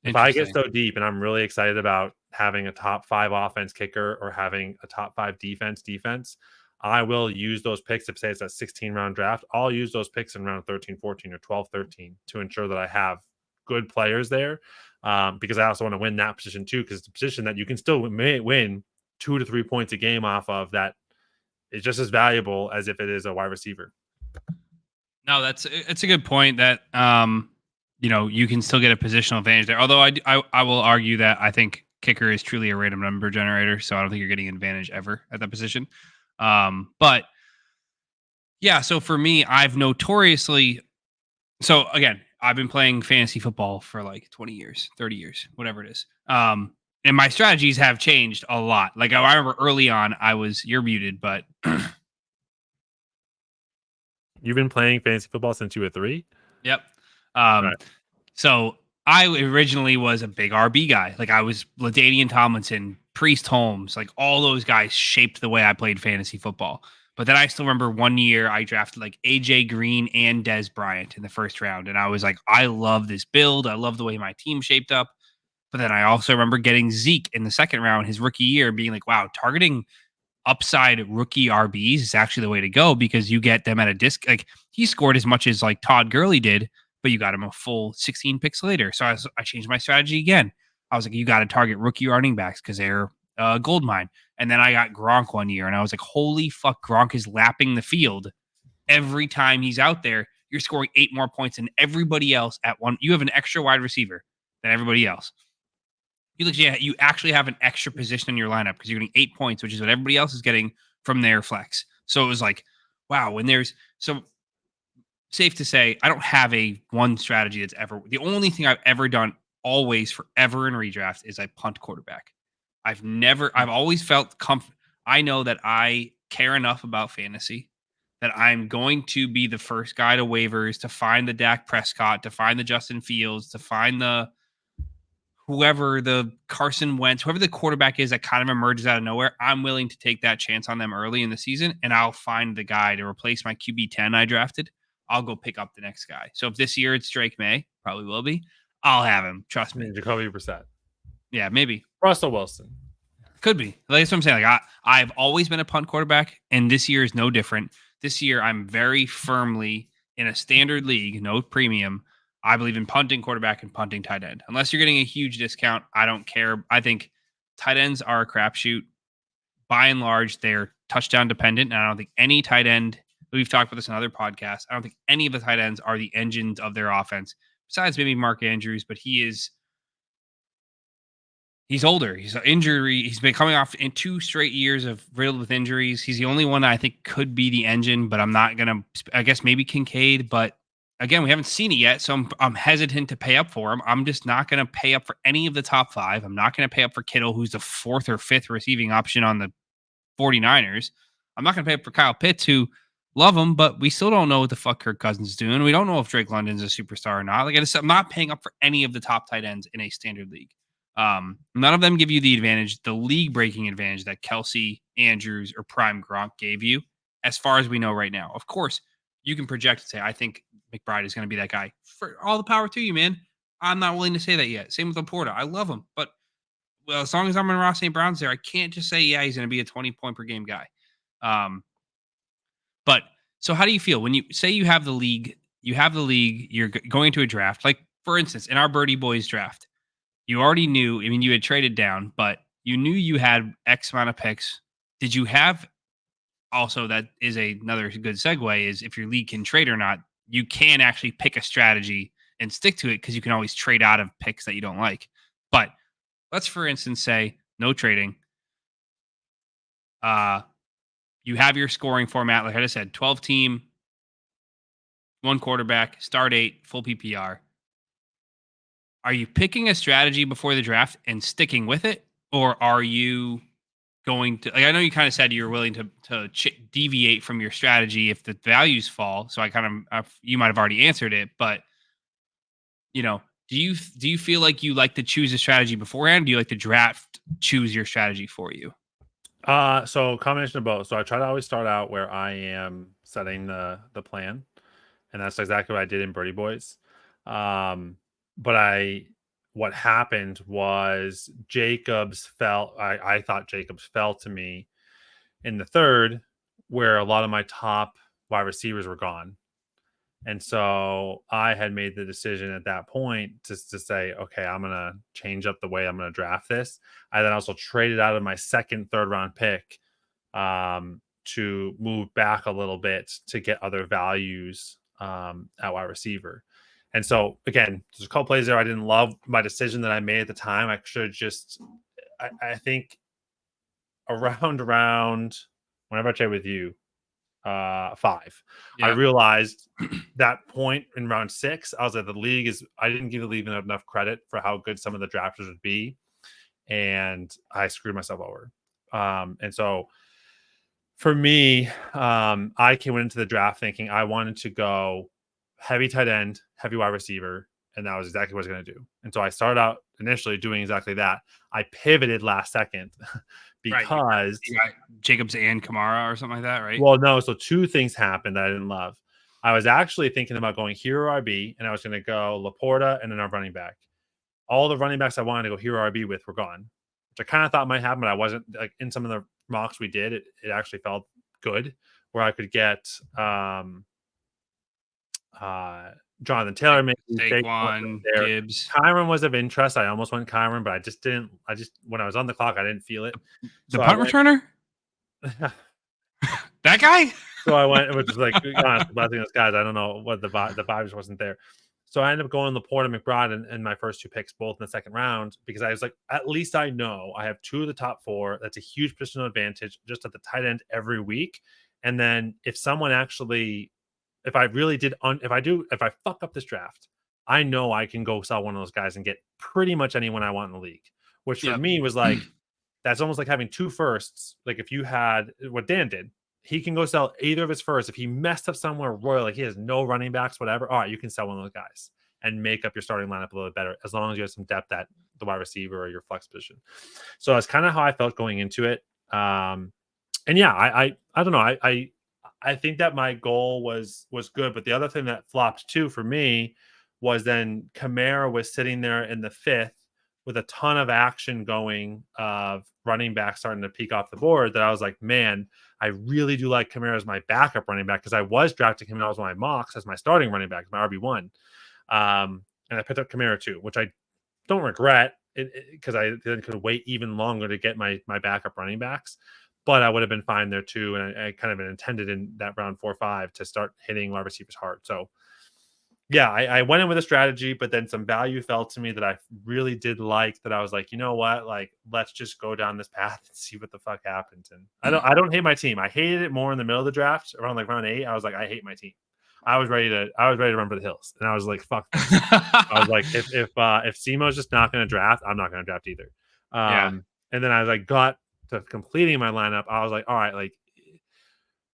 If I get so deep and I'm really excited about having a top 5 offense kicker or having a top 5 defense, I will use those picks. If say it's a 16 round draft, I'll use those picks in round 13, 14, or 12, 13 to ensure that I have good players there. Because I also want to win that position too, because it's a position that you can still win 2 to 3 points a game off of that is just as valuable as if it is a wide receiver. No, it's a good point that you can still get a positional advantage there. Although I will argue that I think kicker is truly a random number generator, so I don't think you're getting an advantage ever at that position. But yeah, so for me, I've been playing fantasy football for like 20 years, 30 years, whatever it is. And my strategies have changed a lot. Like I remember early on, you're muted, but you've been playing fantasy football since you were 3? Yep. Right. So I originally was a big RB guy. Like I was LaDainian Tomlinson, Priest Holmes, like all those guys shaped the way I played fantasy football. But then I still remember one year I drafted like AJ Green and Dez Bryant in the first round. And I was like, I love this build. I love the way my team shaped up. But then I also remember getting Zeke in the second round, his rookie year, being like, wow, targeting upside rookie RBs is actually the way to go because you get them at a disc. Like he scored as much as like Todd Gurley did, but you got him a full 16 picks later. So I changed my strategy again. I was like, you got to target rookie running backs because they're gold mine. And then I got Gronk one year and I was like, holy fuck, Gronk is lapping the field every time he's out there. You're scoring 8 more points than everybody else at one. You have an extra wide receiver than everybody else. You actually have an extra position in your lineup because you're getting 8 points, which is what everybody else is getting from their flex. So it was like, wow, safe to say, I don't have a one strategy that's ever. The only thing I've ever done always forever in redraft is I punt quarterback. I've always felt comfortable. I know that I care enough about fantasy that I'm going to be the first guy to waivers to find the Dak Prescott, to find the Justin Fields, to find whoever the Carson Wentz, whoever the quarterback is that kind of emerges out of nowhere. I'm willing to take that chance on them early in the season, and I'll find the guy to replace my QB 10 I drafted. I'll go pick up the next guy. So if this year it's Drake May, probably will be, I'll have him. Trust me. Jacoby Brissett. Yeah, maybe. Russell Wilson. Could be. That's what I'm saying. Like I've always been a punt quarterback, and this year is no different. This year I'm very firmly in a standard league, no premium. I believe in punting quarterback and punting tight end. Unless you're getting a huge discount, I don't care. I think tight ends are a crapshoot. By and large, they're touchdown dependent, and I don't think any tight end, we've talked about this in other podcasts, I don't think any of the tight ends are the engines of their offense, besides maybe Mark Andrews, but he's older. He's an injury. He's been coming off in 2 straight years of riddled with injuries. He's the only one I think could be the engine, but I'm not going to, I guess maybe Kincaid, but again, we haven't seen it yet, so I'm hesitant to pay up for him. I'm just not going to pay up for any of the top 5. I'm not going to pay up for Kittle, who's the 4th or 5th receiving option on the 49ers. I'm not going to pay up for Kyle Pitts, who love him, but we still don't know what the fuck Kirk Cousins is doing. We don't know if Drake London's a superstar or not. Like I'm not paying up for any of the top tight ends in a standard league. None of them give you the advantage, the league-breaking advantage that Kelsey, Andrews, or Prime Gronk gave you, as far as we know right now. Of course, you can project and say, I think McBride is going to be that guy. For all the power to you, man. I'm not willing to say that yet. Same with Laporta. I love him, but as long as I'm in Ross St. Brown's there, I can't just say, yeah, he's going to be a 20-point-per-game guy. But so how do you feel when you say you have the league, you're going to a draft, like for instance, in our Birdie Boys draft, you already knew, I mean, you had traded down, but you knew you had X amount of picks. Did you have also, that is another good segue, is if your league can trade or not, you can actually pick a strategy and stick to it because you can always trade out of picks that you don't like. But let's, for instance, say no trading. You have your scoring format, like I just said, 12 team, 1 quarterback, start 8, full PPR. Are you picking a strategy before the draft and sticking with it? Or are you going to, like, I know you kind of said you're willing to deviate from your strategy if the values fall. So I kind of, you might have already answered it, but Do you feel like you like to choose a strategy beforehand? Do you like to draft choose your strategy for you? So combination of both. So I try to always start out where I am setting the plan, and that's exactly what I did in Birdie Boys. But what happened was I thought Jacobs fell to me in the third, where a lot of my top wide receivers were gone. And so I had made the decision at that point just to say, okay, I'm going to change up the way I'm going to draft this. I then also traded out of my second, third round pick to move back a little bit to get other values at wide receiver. And so, again, there's a couple plays there I didn't love my decision that I made at the time. I should just, I think around whenever I trade with you, 5. I Yeah. realized that point in round 6, I was like, I didn't give the league enough credit for how good some of the drafters would be, and I screwed myself over. And so for me, I came into the draft thinking I wanted to go heavy tight end, heavy wide receiver, and that was exactly what I was going to do. And so I started out initially doing exactly that. I pivoted last second because you got Jacobs and Kamara or something like that, right? Well, no. So 2 things happened that I didn't love. I was actually thinking about going hero RB, and I was going to go Laporta and then our running back. All the running backs I wanted to go hero RB with were gone, which I kind of thought might happen, but I wasn't. Like in some of the mocks we did, it actually felt good where I could get Jonathan Taylor, maybe Saquon, Gibbs. Kyron was of interest. I almost went Kyron, but I just when I was on the clock, I didn't feel it. The punt returner? That guy? So I went, which is like, honest, blessing us guys. I don't know what the vibe just wasn't there. So I ended up going Laporta, McBride, and my first 2 picks, both in the second round, because I was like, at least I know I have 2 of the top 4. That's a huge positional advantage just at the tight end every week. And then if someone actually, if I fuck up this draft, I know I can go sell one of those guys and get pretty much anyone I want in the league, which for me was like, that's almost like having 2 firsts. Like if you had what Dan did, he can go sell either of his firsts. If he messed up somewhere royal, like he has no running backs, whatever, all right, you can sell one of those guys and make up your starting lineup a little bit better as long as you have some depth at the wide receiver or your flex position. So that's kind of how I felt going into it. And yeah, I don't know. I think that my goal was good, but the other thing that flopped too for me was then Kamara was sitting there in the 5th with a ton of action going of running back starting to peek off the board that I was like, man, I really do like Kamara as my backup running back because I was drafting him and I was my mocks as my starting running back, my RB1. And I picked up Kamara too, which I don't regret because I then could wait even longer to get my backup running backs. But I would have been fine there too. And I kind of intended in that round 4-5 to start hitting wide receivers hard. So yeah, I went in with a strategy, but then some value fell to me that I really did like that I was like, you know what? Like, let's just go down this path and see what the fuck happens. And I don't hate my team. I hated it more in the middle of the draft around like round 8. I was like, I hate my team. I was ready to run for the hills. And I was like, fuck this. I was like, if Simo's just not going to draft, I'm not going to draft either. And then I like got to completing my lineup. I was like, all right, like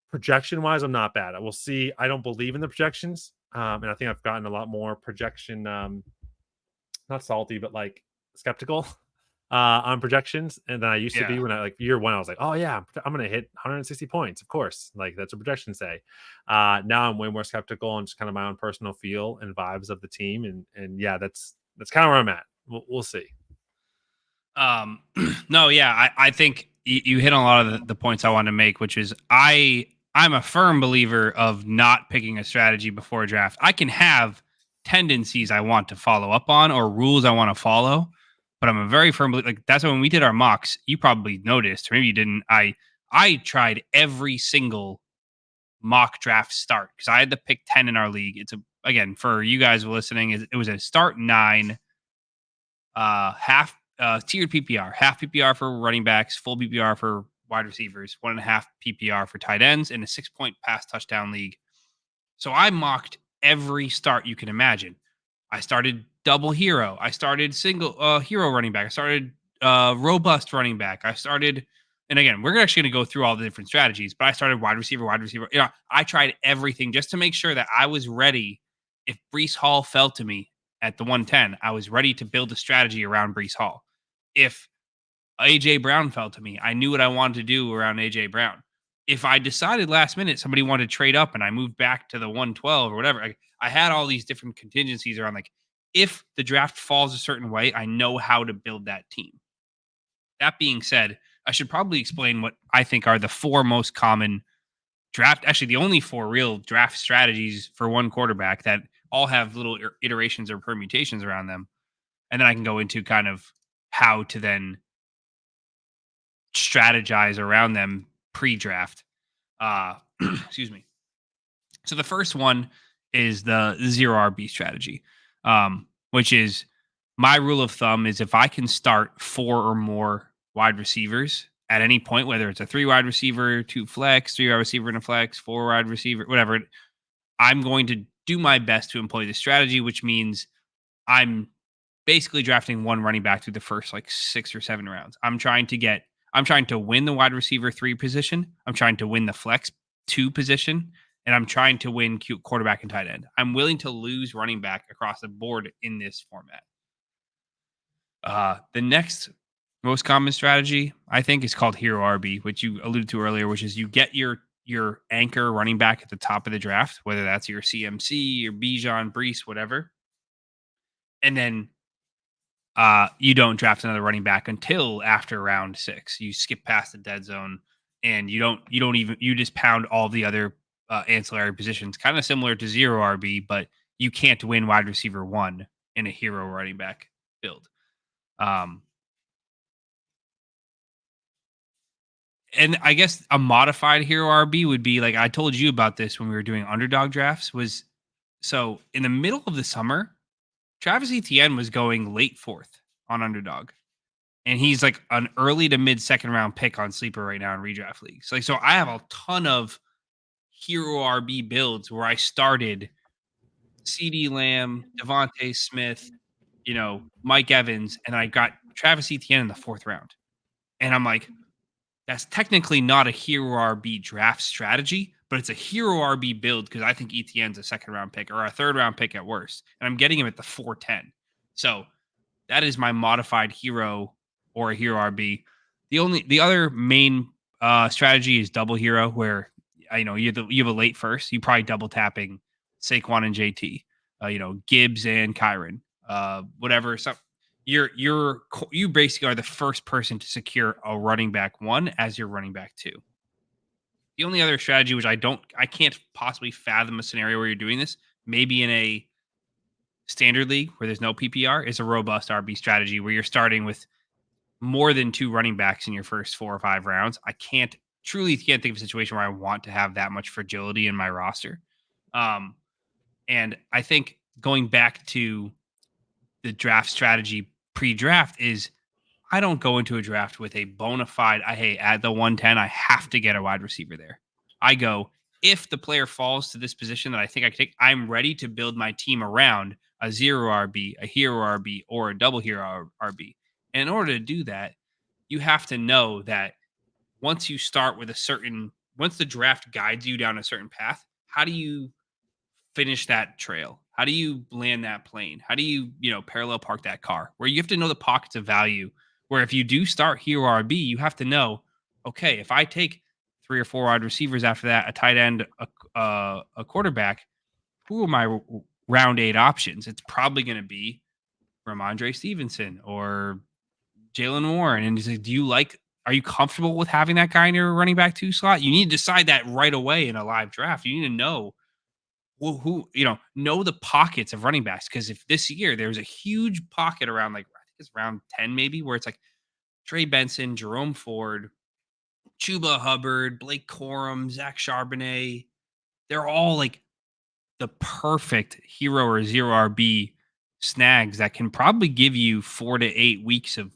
projection wise, I'm not bad. We'll see. I don't believe in the projections. And I think I've gotten a lot more projection, not salty, but like skeptical on projections. And then I used to be when I like year 1, I was like, oh yeah, I'm going to hit 160 points. Of course. Like that's what projections say. Now I'm way more skeptical and just kind of my own personal feel and vibes of the team. And yeah, that's kind of where I'm at. We'll see. No, yeah, I think you hit on a lot of the points I want to make, which is I'm a firm believer of not picking a strategy before a draft. I can have tendencies I want to follow up on or rules I want to follow, but I'm a very firm believer. Like that's why when we did our mocks, you probably noticed, or maybe you didn't. I tried every single mock draft start because I had to pick 10 in our league. Again, for you guys listening, it was a start 9, half tiered PPR, half PPR for running backs, full PPR for wide receivers, 1.5 PPR for tight ends, and a 6-point pass touchdown league. So I mocked every start you can imagine. I started double hero. I started single hero running back. I started robust running back. I started, and again, we're actually going to go through all the different strategies, but I started wide receiver. You know, I tried everything just to make sure that I was ready if Breece Hall fell to me at the 110, I was ready to build a strategy around Breece Hall. If AJ Brown fell to me, I knew what I wanted to do around AJ Brown. If I decided last minute somebody wanted to trade up and I moved back to the 112 or whatever, I had all these different contingencies around like, if the draft falls a certain way, I know how to build that team. That being said, I should probably explain what I think are the 4 most common draft, actually the only 4 real draft strategies for one quarterback that all have little iterations or permutations around them. And then I can go into kind of how to then strategize around them pre-draft. Excuse me. So the first one is the 0 RB strategy, which is my rule of thumb is if I can start 4 or more wide receivers at any point, whether it's a 3 wide receiver, 2 flex, 3 wide receiver and a flex, 4 wide receiver, whatever, I'm going to do my best to employ this strategy, which means I'm basically drafting 1 running back through the first like 6 or 7 rounds. I'm trying to win the wide receiver 3 position. I'm trying to win the flex 2 position, and I'm trying to win quarterback and tight end. I'm willing to lose running back across the board in this format. The next most common strategy, I think, is called Hero RB, which you alluded to earlier, which is you get your anchor running back at the top of the draft, whether that's your CMC, your Bijan, Breece, whatever. And then you don't draft another running back until after round 6. You skip past the dead zone, and you just pound all the other ancillary positions, kind of similar to 0 RB, but you can't win wide receiver 1 in a hero running back build. And I guess a modified hero RB would be like I told you about this when we were doing underdog drafts. Was so in the middle of the summer, Travis Etienne was going late 4th on underdog. And he's like an early to mid 2nd round pick on sleeper right now in redraft leagues. Like, so I have a ton of hero RB builds where I started CD Lamb, Devontae Smith, Mike Evans, and I got Travis Etienne in the 4th round. And I'm like, that's technically not a hero RB draft strategy, but it's a hero RB build because I think Etienne's a 2nd round pick or a 3rd round pick at worst. And I'm getting him at the 410. So that is my modified hero or a hero RB. The other main strategy is double hero, where you have a late first. You probably double tapping Saquon and JT, Gibbs and Kyron, whatever. So you basically are the first person to secure a running back 1 as your running back 2. The only other strategy, which I can't possibly fathom a scenario where you're doing this, maybe in a standard league where there's no PPR, is a robust RB strategy where you're starting with more than 2 running backs in your first 4 or 5 rounds. I truly can't think of a situation where I want to have that much fragility in my roster. And I think going back to the draft strategy pre-draft is I don't go into a draft with a bona fide, hey, at the 110, I have to get a wide receiver there. I go, if the player falls to this position that I think I can take, I'm ready to build my team around a 0 RB, a hero RB, or a double hero RB. And in order to do that, you have to know that once you start with once the draft guides you down a certain path, how do you finish that trail? How do you land that plane? How do you, parallel park that car? Where you have to know the pockets of value. Where if you do start hero RB, you have to know, okay, if I take 3 or 4 wide receivers after that, a tight end, a quarterback, who are my round 8 options? It's probably going to be Ramondre Stevenson or Jalen Warren. And he's like, are you comfortable with having that guy in your running back 2 slot? You need to decide that right away in a live draft. You need to know who know the pockets of running backs. Because if this year there's a huge pocket around, like, I think it's round 10 maybe, where it's like Trey Benson, Jerome Ford, Chuba Hubbard, Blake Corum, Zach Charbonnet. They're all like the perfect hero or 0 RB snags that can probably give you 4 to 8 weeks of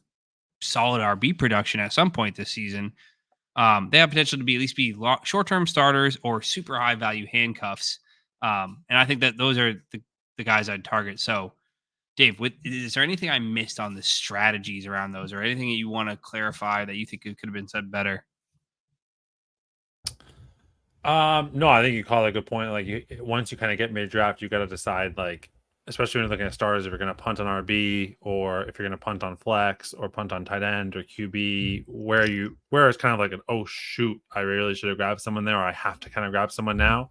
solid RB production at some point this season. They have potential to be at least short-term starters or super high value handcuffs. And I think that those are the guys I'd target. So, Dave, is there anything I missed on the strategies around those, or anything that you want to clarify that you think it could have been said better? No, I think you call it a good point. Like, once you kind of get mid-draft, you got to decide, like, especially when you're looking at stars, if you're going to punt on RB or if you're going to punt on flex or punt on tight end or QB, where it's kind of like an, oh shoot, I really should have grabbed someone there, or I have to kind of grab someone now.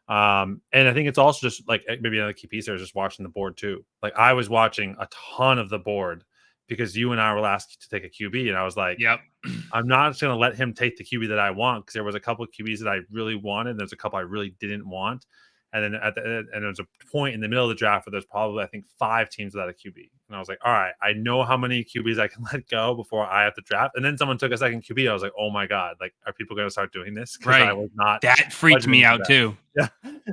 And I think it's also just like maybe another key piece there is just watching the board too. Like I was watching a ton of the board because you and I were asked to take a QB, and I was like, Yep. I'm not just going to let him take the QB that I want, because there was a couple of QBs that I really wanted. And there's a couple I really didn't want. And then there was a point in the middle of the draft where there's probably, I think, 5 teams without a QB. And I was like, all right, I know how many QBs I can let go before I have to draft. And then someone took a second QB. I was like, oh my God, like, are people going to start doing this? Because I was not. That freaked me out too. Yeah.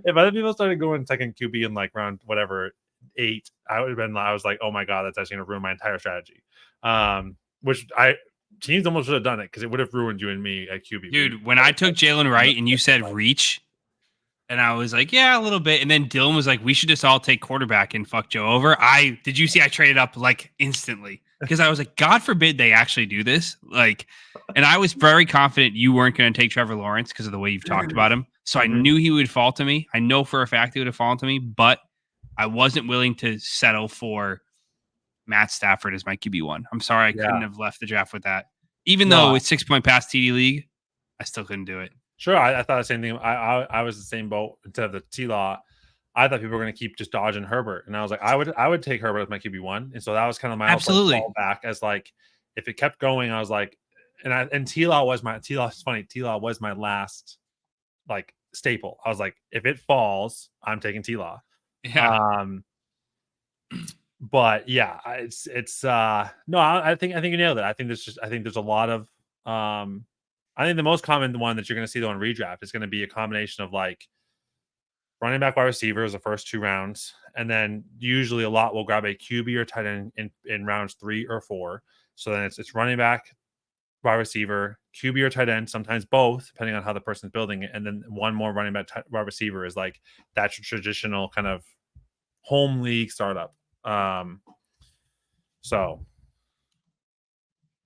If other people started going second QB in like round whatever 8, I was like, oh my God, that's actually going to ruin my entire strategy. Which teams almost should have done it, because it would have ruined you and me at QB. Dude, when I took Jalen Wright and you said reach, and I was like, yeah, a little bit. And then Dylan was like, we should just all take quarterback and fuck Joe over. Did you see I traded up like instantly? Because I was like, God forbid they actually do this. Like, and I was very confident you weren't going to take Trevor Lawrence because of the way you've talked about him. So I knew he would fall to me. I know for a fact he would have fallen to me, but I wasn't willing to settle for Matt Stafford as my QB1. I'm sorry I couldn't have left the draft with that. Even though it's 6-point pass TD league, I still couldn't do it. Sure, I thought the same thing. I was the same boat. Instead of the T-Law, I thought people were going to keep just dodging Herbert, and I was like, I would take Herbert as my QB1, and so that was kind of my fallback. As like, if it kept going, I was like, and T-Law was my T-Law. Funny, T-Law was my last like staple. I was like, if it falls, I'm taking T-Law. Yeah. But yeah, it's no, I think you nailed it. I think there's a lot of I think the most common one that you're going to see though in redraft is going to be a combination of like running back, wide receiver is the first 2 rounds, and then usually a lot will grab a QB or tight end in rounds 3 or 4. So then it's running back, wide receiver, QB or tight end, sometimes both, depending on how the person's building it, and then one more running back, wide receiver is like that traditional kind of home league startup. So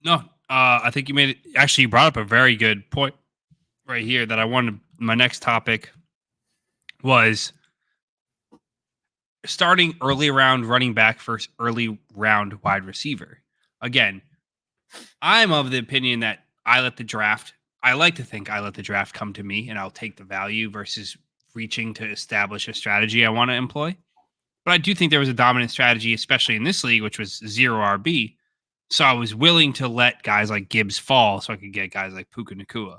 no, I think you made it. Actually, you brought up a very good point right here that I wanted. My next topic was starting early round running back versus early round wide receiver. Again, I'm of the opinion that I like to think I let the draft come to me, and I'll take the value versus reaching to establish a strategy I want to employ. But I do think there was a dominant strategy, especially in this league, which was 0 RB. So I was willing to let guys like Gibbs fall so I could get guys like Puka Nacua.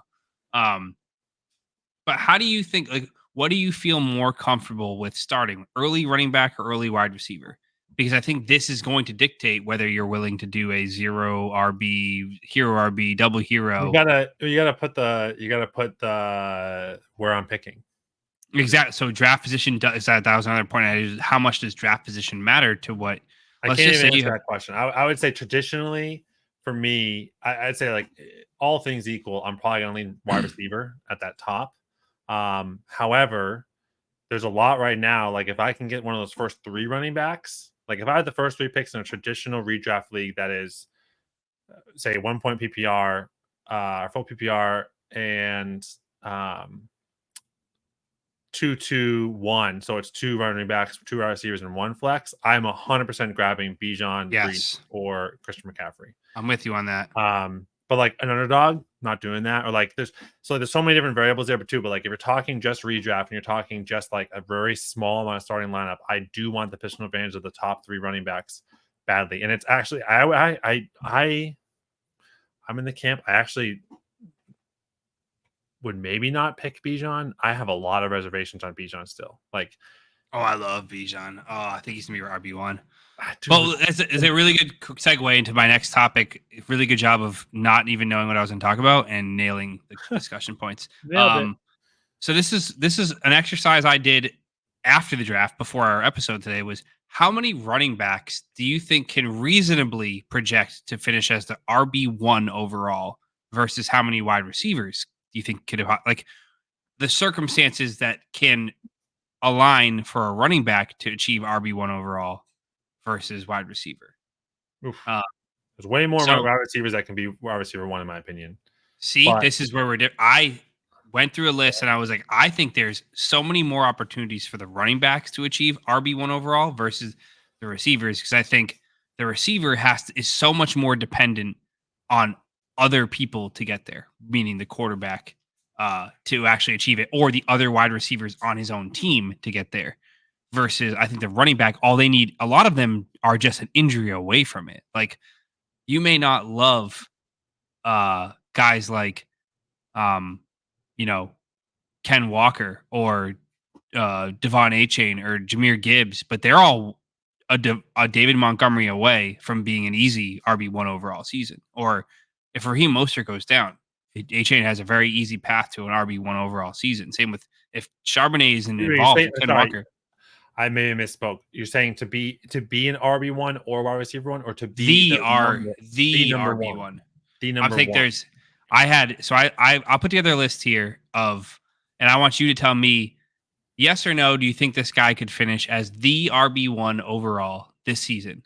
But how do you think, like, what do you feel more comfortable with starting, early running back or early wide receiver? Because I think this is going to dictate whether you're willing to do a 0 RB, hero RB, double hero. You gotta put the where I'm picking. Exactly. So draft position that was another point. How much does draft position matter to what? I can't even answer that question. I would say traditionally for me, I'd say like all things equal, I'm probably going to lean wide receiver at that top. However, there's a lot right now. Like if I can get one of those first 3 running backs, like if I had the first 3 picks in a traditional redraft league that is, say, 1 point PPR, full PPR, and 2-2-1, so it's 2 running backs, 2 wide receivers, and 1 flex. I'm 100% grabbing Bijan, Brees, or Christian McCaffrey. I'm with you on that. But like an underdog, not doing that. Or like there's so many different variables there, but too. But like if you're talking just redraft and you're talking just like a very small amount of starting lineup, I do want the positional advantage of the top 3 running backs badly. And it's actually I'm in the camp. I actually would maybe not pick Bijan. I have a lot of reservations on Bijan still. Like, oh, I love Bijan. Oh, I think he's gonna be RB1. Well, it's a really good segue into my next topic. Really good job of not even knowing what I was going to talk about and nailing the discussion points. So this is an exercise I did after the draft before our episode today. Was how many running backs do you think can reasonably project to finish as the RB1 overall versus how many wide receivers do you think could have, like, the circumstances that can align for a running back to achieve RB1 overall versus wide receiver? There's way more wide receivers that can be wide receiver 1 in my opinion. See, this is where we're different. went through a list and I was like, I think there's so many more opportunities for the running backs to achieve RB1 overall versus the receivers, because I think the receiver is so much more dependent on other people to get there, meaning the quarterback to actually achieve it, or the other wide receivers on his own team to get there. Versus, I think the running back, all they need, a lot of them are just an injury away from it. Like, you may not love guys like, Ken Walker or Devon Achane or Jahmyr Gibbs, but they're all a David Montgomery away from being an easy RB1 overall season. Or if Raheem Mostert goes down, Achane has a very easy path to an RB1 overall season. Same with if Charbonnet isn't involved, Ken Walker. I may have misspoke. You're saying to be an RB1 or wide receiver one, or to be the RB1. The number I think one. I'll put together a list here of, and I want you to tell me yes or no. Do you think this guy could finish as the RB1 overall this season?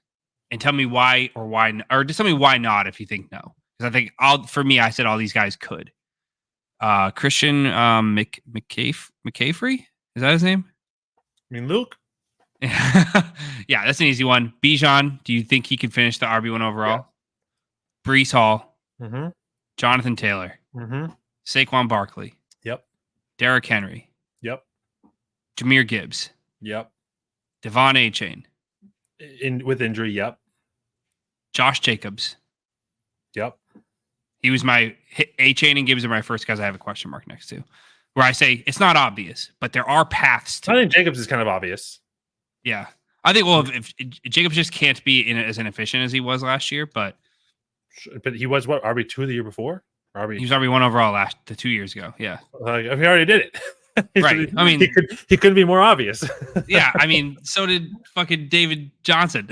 And tell me why, or just tell me why not if you think no. Because I think I said all these guys could. Christian McCaffrey, is that his name? I mean, Luke. Yeah, that's an easy one. Bijan, do you think he could finish the RB1 overall? Yeah. Breece Hall. Mm-hmm. Jonathan Taylor. Mm-hmm. Saquon Barkley. Yep. Derrick Henry. Yep. Jahmyr Gibbs. Yep. Devon Achane. With injury, yep. Josh Jacobs. Yep. He was my Achane and Gibbs are my first guys I have a question mark next to. Where I say it's not obvious, but there are paths to. I think Jacobs is kind of obvious. Yeah. I think, well, if Jacobs just can't be as inefficient as he was last year, but he was what, RB2 the year before? He was RB1 overall 2 years ago. Yeah. He already did it. Right. I mean, he couldn't be more obvious. Yeah. I mean, so did fucking David Johnson.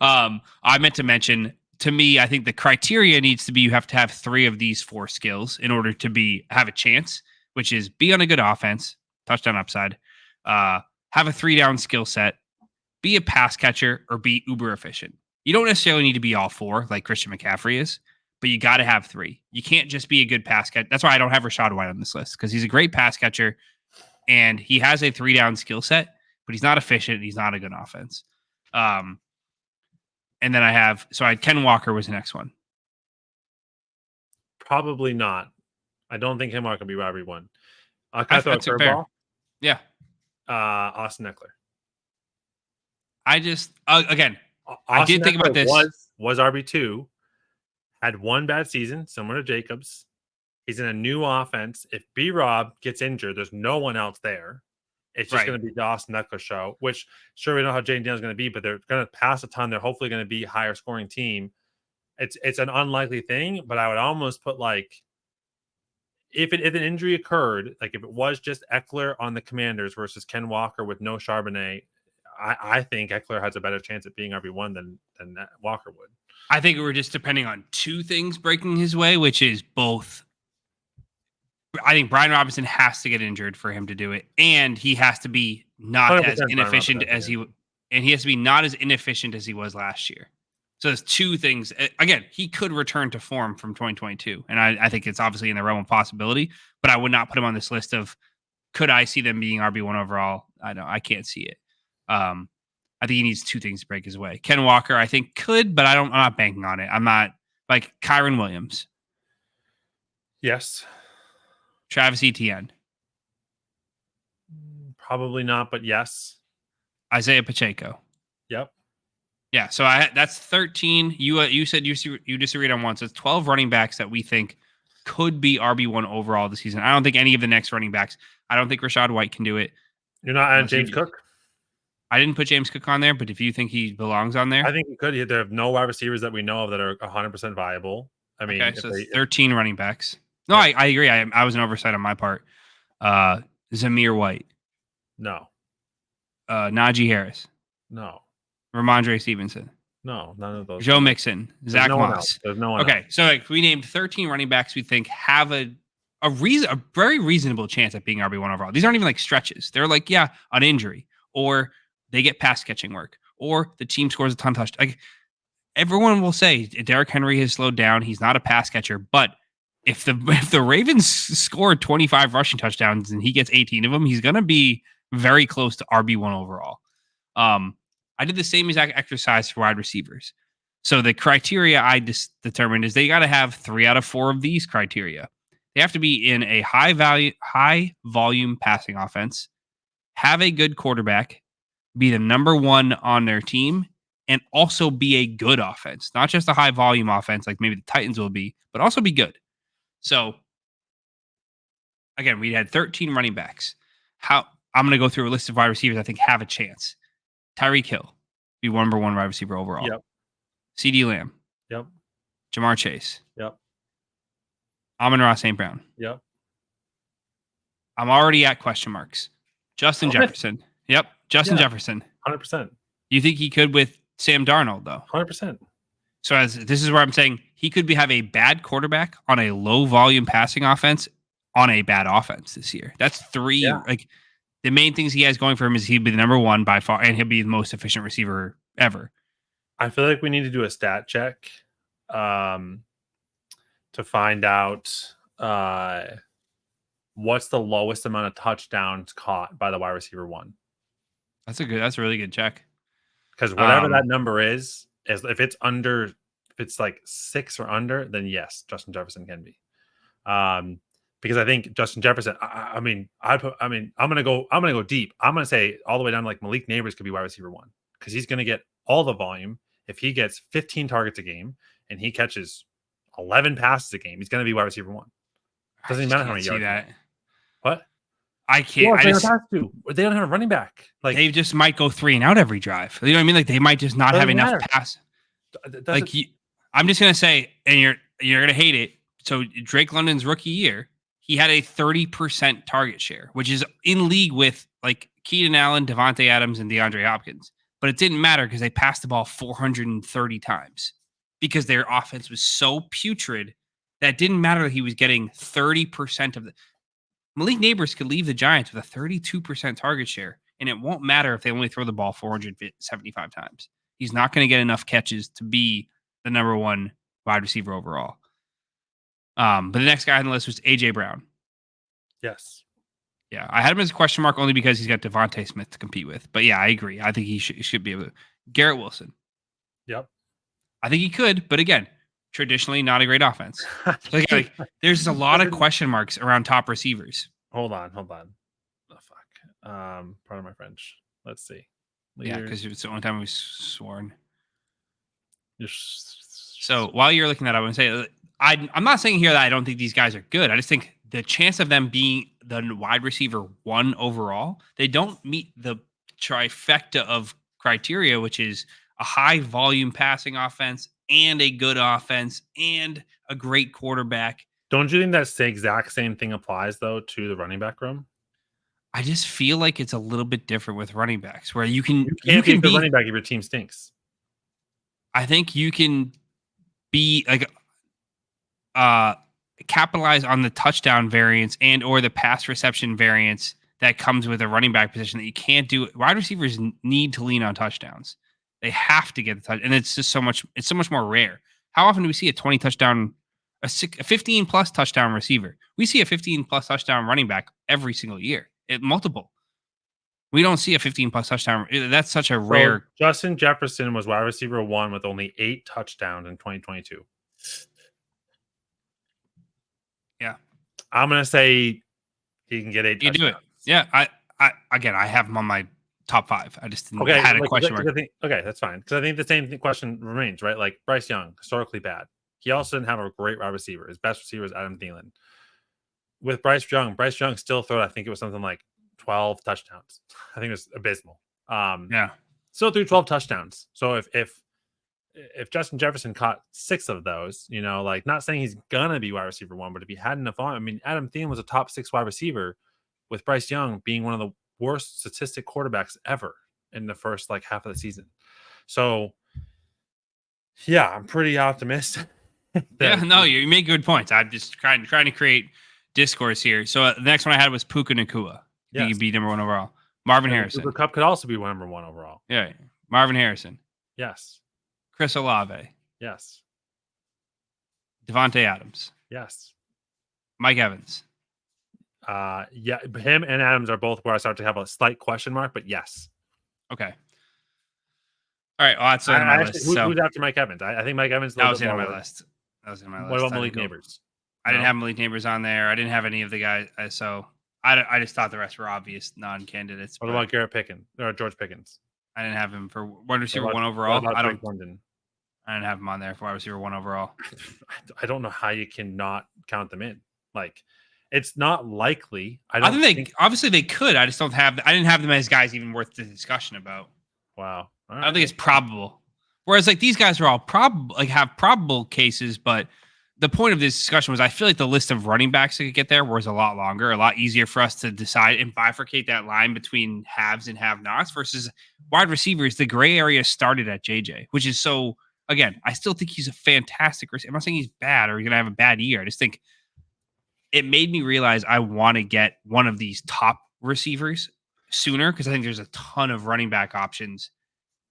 I meant to mention, to me, I think the criteria needs to be you have to have 3 of these 4 skills in order to have a chance, which is be on a good offense, touchdown upside, have a 3-down skill set, be a pass catcher, or be uber efficient. You don't necessarily need to be all 4 like Christian McCaffrey is, but you got to have 3. You can't just be a good pass catcher. That's why I don't have Rachaad White on this list, because he's a great pass catcher and he has a 3-down skill set, but he's not efficient. He's not a good offense. And then I had Ken Walker was the next one. Probably not. I don't think Ken Walker will be RB1. Can I throw a curveball? Yeah. Austin Ekeler. I just again, I did think about this. Was RB2, had one bad season, similar to Jacobs. He's in a new offense. If B-Rob gets injured, there's no one else there. It's just going to be the Austin Ekeler show, which sure we know how Jane Daniels is going to be, but they're going to pass a ton. They're hopefully going to be a higher scoring team. It's an unlikely thing, but I would almost put like if an injury occurred, like if it was just Ekeler on the Commanders versus Ken Walker with no Charbonnet, I think Ekeler has a better chance at being RB1 than Walker would. I think we're just depending on 2 things breaking his way, which is both. I think Brian Robinson has to get injured for him to do it, and he has to be not as inefficient as he has to be not as inefficient as he was last year. So there's 2 things. Again, he could return to form from 2022, and I think it's obviously in the realm of possibility, but I would not put him on this list of could I see them being RB1 overall. I can't see it. I think he needs 2 things to break his way. Ken Walker, I think could, but I'm not banking on it. I'm not like Kyron Williams. Yes. Travis Etienne. Probably not, but yes. Isaiah Pacheco. Yep. Yeah, so that's 13. You said you disagreed on one, so it's 12 running backs that we think could be RB1 overall this season. I don't think any of the next running backs. I don't think Rachaad White can do it. You're not on James Cook? I didn't put James Cook on there, but if you think he belongs on there. I think he could. There are no wide receivers that we know of that are 100% viable. I mean, okay, so 13 running backs. No, yeah. I agree. I was an oversight on my part. Zamir White. No. Najee Harris. No. Ramondre Stevenson. No, none of those. Joe Mixon. Zach Moss. There's no one else. Okay, so we named 13 running backs we think have a very reasonable chance at being RB1 overall. These aren't even like stretches. They're like, yeah, an injury, or they get pass catching work, or the team scores a ton of touchdowns. Like, everyone will say Derrick Henry has slowed down. He's not a pass catcher, but if the Ravens score 25 rushing touchdowns and he gets 18 of them, he's going to be very close to RB1 overall. I did the same exact exercise for wide receivers. So the criteria I determined is they got to have 3 out of 4 of these criteria. They have to be in a high volume passing offense, have a good quarterback, be the number 1 on their team, and also be a good offense, not just a high volume offense like maybe the Titans will be, but also be good. So again, we had 13 running backs. I'm going to go through a list of wide receivers I think have a chance. Tyreek Hill, be number 1 wide receiver overall. Yep. CeeDee Lamb. Yep. Jamar Chase. Yep. Amon-Ra St. Brown. Yep. I'm already at question marks. Justin Jefferson. Yep. Justin Jefferson. 100%. You think he could with Sam Darnold, though? 100%. So this is where I'm saying he could have a bad quarterback on a low volume passing offense on a bad offense this year. That's 3. Yeah. Like the main things he has going for him is he'd be the number 1 by far, and he'll be the most efficient receiver ever. I feel like we need to do a stat check to find out what's the lowest amount of touchdowns caught by the wide receiver 1. That's a really good check. Because whatever that number is if it's like 6 or under, then yes, Justin Jefferson can be. Because I think Justin Jefferson, I'm gonna go deep. I'm gonna say all the way down to like Malik Neighbors could be wide receiver 1 because he's gonna get all the volume. If he gets 15 targets a game and he catches 11 passes a game, he's gonna be wide receiver 1. Doesn't even matter how many yards. That. What? I can't. They don't have a running back. Like they just might go 3 and out every drive. You know what I mean? Like they might just not have enough pass. Like I'm just gonna say, and you're gonna hate it. So Drake London's rookie year, he had a 30% target share, which is in league with like Keenan Allen, Devontae Adams, and DeAndre Hopkins. But it didn't matter because they passed the ball 430 times because their offense was so putrid that it didn't matter that he was getting 30% of the. Malik Neighbors could leave the Giants with a 32% target share, and it won't matter if they only throw the ball 475 times. He's not going to get enough catches to be the number 1 wide receiver overall. But the next guy on the list was AJ Brown. Yes. Yeah, I had him as a question mark only because he's got Devontae Smith to compete with. But yeah, I agree. I think he should be able to. Garrett Wilson. Yep. I think he could, but again, traditionally not a great offense. So again, there's a lot of question marks around top receivers. Hold on. Oh fuck. Pardon my French. Let's see. Yeah, because it's the only time we've sworn. Just... So while you're looking that up, I want to say I'm not saying here that I don't think these guys are good. I just think the chance of them being the wide receiver 1 overall, they don't meet the trifecta of criteria, which is a high volume passing offense and a good offense and a great quarterback. Don't you think that's the exact same thing applies though to the running back room? I just feel like it's a little bit different with running backs where you can be the running back if your team stinks. I think you can be like capitalize on the touchdown variance and or the pass reception variance that comes with a running back position that you can't do. Wide receivers need to lean on touchdowns. They have to get the touch, and it's just so much more rare. How often do we see a 20 touchdown, a 15 plus touchdown receiver? We see a 15 plus touchdown running back every single year. Multiple. We don't see a 15 plus touchdown. That's such a rare. Justin Jefferson was wide receiver 1 with only 8 touchdowns in 2022. Yeah, I'm gonna say he can get 8 touchdowns. You do it. Yeah, I have him on my top 5. I just didn't had a question mark. Okay, that's fine. Because I think the same question remains, right? Like Bryce Young, historically bad. He also didn't have a great wide receiver. His best receiver is Adam Thielen. With Bryce Young still threw, I think it was something like 12 touchdowns. I think it was abysmal. Still threw 12 touchdowns. So if Justin Jefferson caught 6 of those, like not saying he's gonna be wide receiver 1, but if he had enough on, I mean, Adam Thielen was a top 6 wide receiver, with Bryce Young being one of the worst statistic quarterbacks ever in the first like half of the season. So yeah, I'm pretty optimistic. You make good points. I'm just trying to create discourse here. So the next one I had was Puka Nacua. He could be number 1 overall. Marvin Harrison. Cooper Kupp could also be number 1 overall. Yeah. Marvin Harrison. Yes. Chris Olave. Yes. Devontae Adams. Yes. Mike Evans. Yeah, him and Adams are both where I start to have a slight question mark, but yes. Okay. All right. Well, that's on my list. So Who's after Mike Evans? I think Mike Evans is a that little was bit in my lower. list. That was in my What list. about Malik Neighbors? I didn't No? have Malik Neighbors on there. I didn't have any of the guys. So I just thought the rest were obvious non-candidates. What about Garrett Pickens or George Pickens? I didn't have him for wide receiver one What overall. about Drake London? I didn't have him on there for wide receiver one overall. I don't know how you cannot count them in. Like, it's not likely. I think obviously they could. I just don't have. I didn't have them as guys even worth the discussion about. Wow. I don't think it's probable. Whereas like these guys are all probable, like have probable cases, but the point of this discussion was I feel like the list of running backs that could get there was a lot longer, a lot easier for us to decide and bifurcate that line between haves and have-nots versus wide receivers. The gray area started at JJ, which is so. Again, I still think he's a fantastic receiver. I'm not saying he's bad or he's gonna have a bad year. I just think it made me realize I want to get one of these top receivers sooner because I think there's a ton of running back options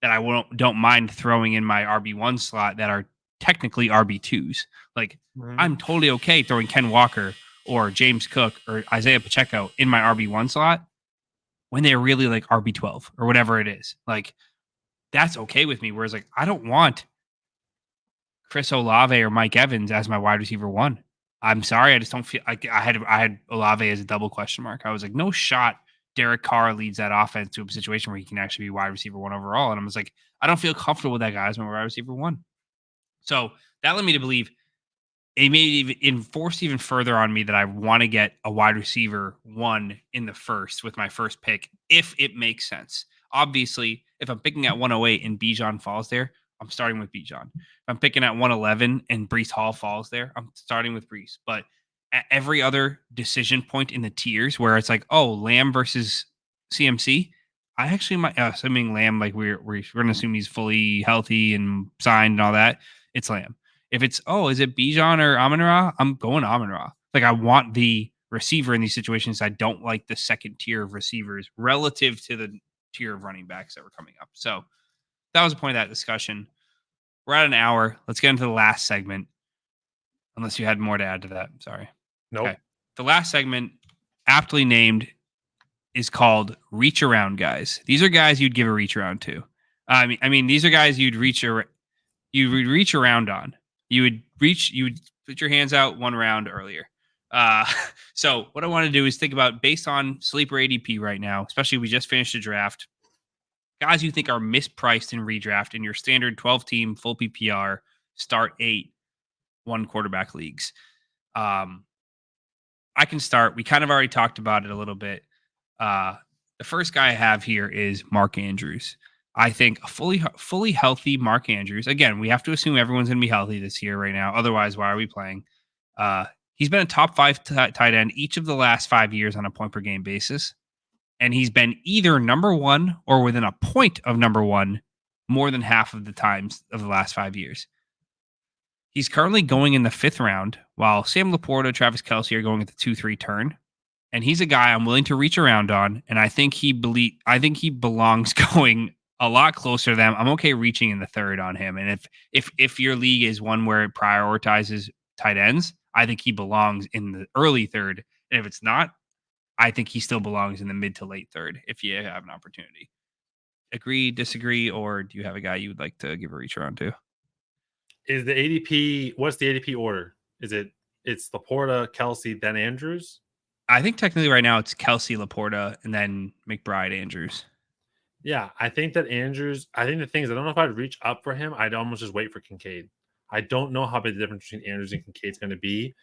that I don't mind throwing in my RB1 slot that are technically RB2s. Like I'm totally okay throwing Ken Walker or James Cook or Isaiah Pacheco in my RB1 slot when they're really like RB12 or whatever it is. Like that's okay with me. Whereas like I don't want Chris Olave or Mike Evans as my wide receiver one. I'm sorry, I just don't feel like I had Olave as a double question mark. I was like, no shot. Derek Carr leads that offense to a situation where he can actually be wide receiver one overall, and I was like, I don't feel comfortable with that guy as my wide receiver one. So that led me to believe it may even enforce even further on me that I want to get a wide receiver one in the first with my first pick, if it makes sense. Obviously, if I'm picking at 108 and Bijan falls there, I'm starting with Bijan. If I'm picking at 111 and Breece Hall falls there, I'm starting with Breece. But at every other decision point in the tiers where it's like, oh, Lamb versus CMC, I actually might, assuming Lamb, like we're going to assume he's fully healthy and signed and all that, it's Lamb. If it's, oh, is it Bijan or Amon-Ra? I'm going Amon-Ra. Like I want the receiver in these situations. I don't like the second tier of receivers relative to the tier of running backs that were coming up. So that was the point of that discussion. We're at an hour. Let's get into the last segment. Unless you had more to add to that. Sorry. Nope. Okay. The last segment, aptly named, is called Reach Around Guys. These are guys you'd give a reach around to. I mean, these are guys you'd reach around on. You would put your hands out one round earlier. So what I want to do is think about, based on sleeper ADP right now, especially we just finished a draft, guys you think are mispriced in redraft in your standard 12-team full PPR start 8 one quarterback leagues. I can start. We kind of already talked about it a little bit. The first guy I have here is Mark Andrews. I think a fully healthy Mark Andrews. Again, we have to assume everyone's going to be healthy this year right now. Otherwise, why are we playing? He's been a top 5 tight end each of the last 5 years on a point per game basis. And he's been either number 1 or within a point of number 1 more than half of the times of the last 5 years. He's currently going in the 5th round, while Sam Laporta, Travis Kelce are going at the 2-3 turn. And he's a guy I'm willing to reach around on, and I think he belongs going a lot closer to them. I'm okay reaching in the 3rd on him. And if your league is one where it prioritizes tight ends, I think he belongs in the early 3rd. And if it's not, I think he still belongs in the mid to late 3rd if you have an opportunity. Agree, disagree, or do you have a guy you would like to give a reach around to? Is the ADP, what's the ADP order? It's Laporta, Kelce, then Andrews? I think technically right now it's Kelce, Laporta, and then McBride, Andrews. Yeah, I think that Andrews, I think the thing is, I don't know if I'd reach up for him. I'd almost just wait for Kincaid. I don't know how big the difference between Andrews and Kincaid is going to be.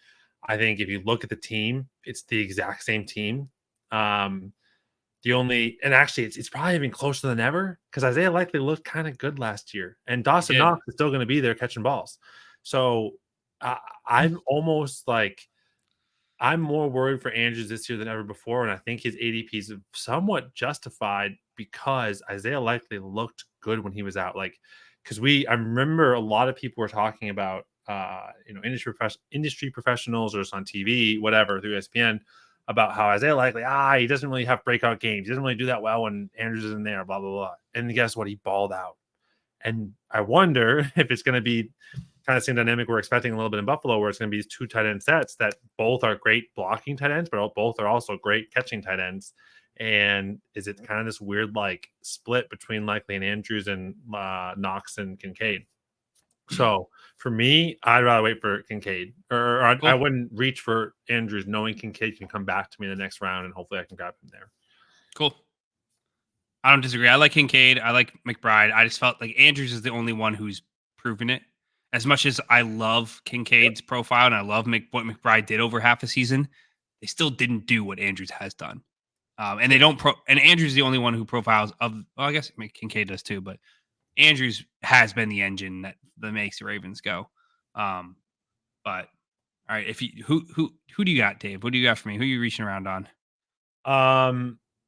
I think if you look at the team, it's the exact same team. And actually, it's probably even closer than ever because Isaiah Likely looked kind of good last year, and Dawson Knox is still going to be there catching balls. So I'm almost like, I'm more worried for Andrews this year than ever before, and I think his ADP is somewhat justified because Isaiah Likely looked good when he was out. Like, because I remember a lot of people were talking about, industry professionals or just on TV, whatever, through ESPN, about how Isaiah Likely, he doesn't really have breakout games. He doesn't really do that well when Andrews is in there, blah, blah, blah. And guess what? He balled out. And I wonder if it's going to be kind of same dynamic we're expecting a little bit in Buffalo, where it's going to be these 2 tight end sets that both are great blocking tight ends, but both are also great catching tight ends. And is it kind of this weird like split between Likely and Andrews and Knox and Kincaid? So for me, I'd rather wait for Kincaid, or I wouldn't reach for Andrews, knowing Kincaid can come back to me in the next round, and hopefully I can grab him there. Cool. I don't disagree. I like Kincaid. I like McBride. I just felt like Andrews is the only one who's proven it. As much as I love Kincaid's profile and I love what McBride did over half a season, they still didn't do what Andrews has done. And they don't and Andrews is the only one who profiles of, well, I guess Kincaid does too, but Andrews has been the engine that makes the Ravens go. But all right, if you who do you got, Dave? What do you got for me? Who are you reaching around on?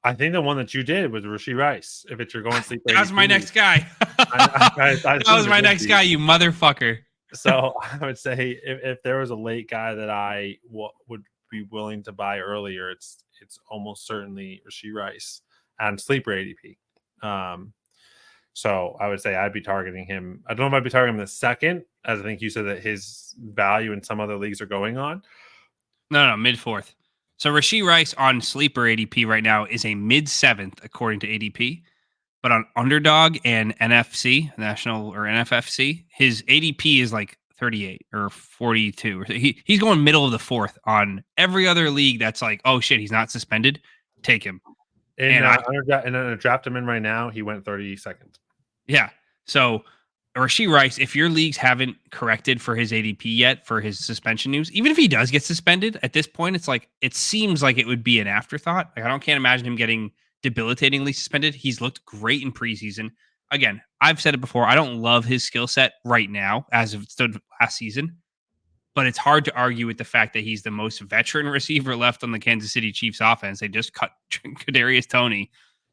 I think the one that you did was Rashee Rice. If it's your going sleep, that was my next guy. That was my next guy, you motherfucker. So I would say if there was a late guy that I would be willing to buy earlier, it's almost certainly Rashee Rice and sleeper ADP. So I would say I'd be targeting him. I don't know if I'd be targeting him the second, as I think you said that his value in some other leagues are going on. No, mid-4th. So Rashee Rice on sleeper ADP right now is a mid-7th according to ADP, but on Underdog and NFC, National or NFFC, his ADP is like 38 or 42. He's going middle of the 4th on every other league that's like, oh shit, he's not suspended. Take him. And I draft him in right now. He went 32nd. Yeah. So Rashee Rice, if your leagues haven't corrected for his ADP yet for his suspension news, even if he does get suspended at this point, it's like it seems like it would be an afterthought. Like can't imagine him getting debilitatingly suspended. He's looked great in preseason. Again, I've said it before. I don't love his skill set right now as it stood last season, but it's hard to argue with the fact that he's the most veteran receiver left on the Kansas City Chiefs offense. They just cut Kadarius Toney.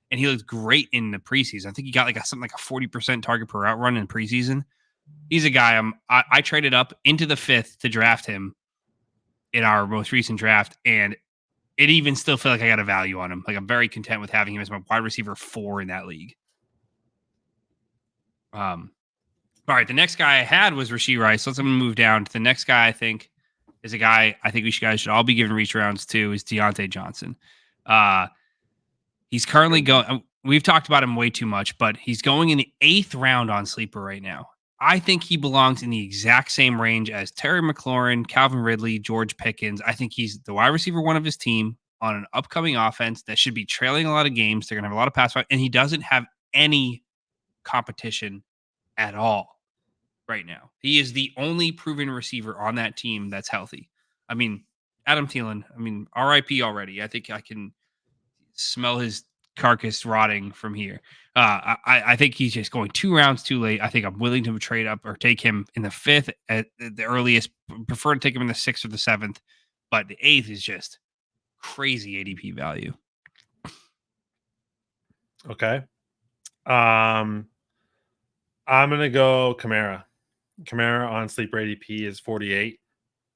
And he looked great in the preseason. I think he got something like a 40% target per route run in preseason. He's a guy I traded up into the 5th to draft him in our most recent draft, and it even still feel like I got a value on him. Like I'm very content with having him as my wide receiver 4 in that league. All right, the next guy I had was Rashee Rice. So let's move down to the next guy. I think is a guy I think guys should all be giving reach rounds to is Diontae Johnson. He's currently going. We've talked about him way too much, but he's going in the 8th round on sleeper right now. I think he belongs in the exact same range as Terry McLaurin, Calvin Ridley, George Pickens. I think he's the wide receiver 1 of his team on an upcoming offense that should be trailing a lot of games. They're going to have a lot of pass fight, and he doesn't have any competition at all right now. He is the only proven receiver on that team that's healthy. I mean, Adam Thielen, RIP already. I think I can smell his carcass rotting from here. I think he's just going 2 rounds too late. I think I'm willing to trade up or take him in the 5th at the earliest. Prefer to take him in the 6th or the 7th, but the 8th is just crazy ADP value. Okay. I'm gonna go Kamara. Kamara on sleeper ADP is 48.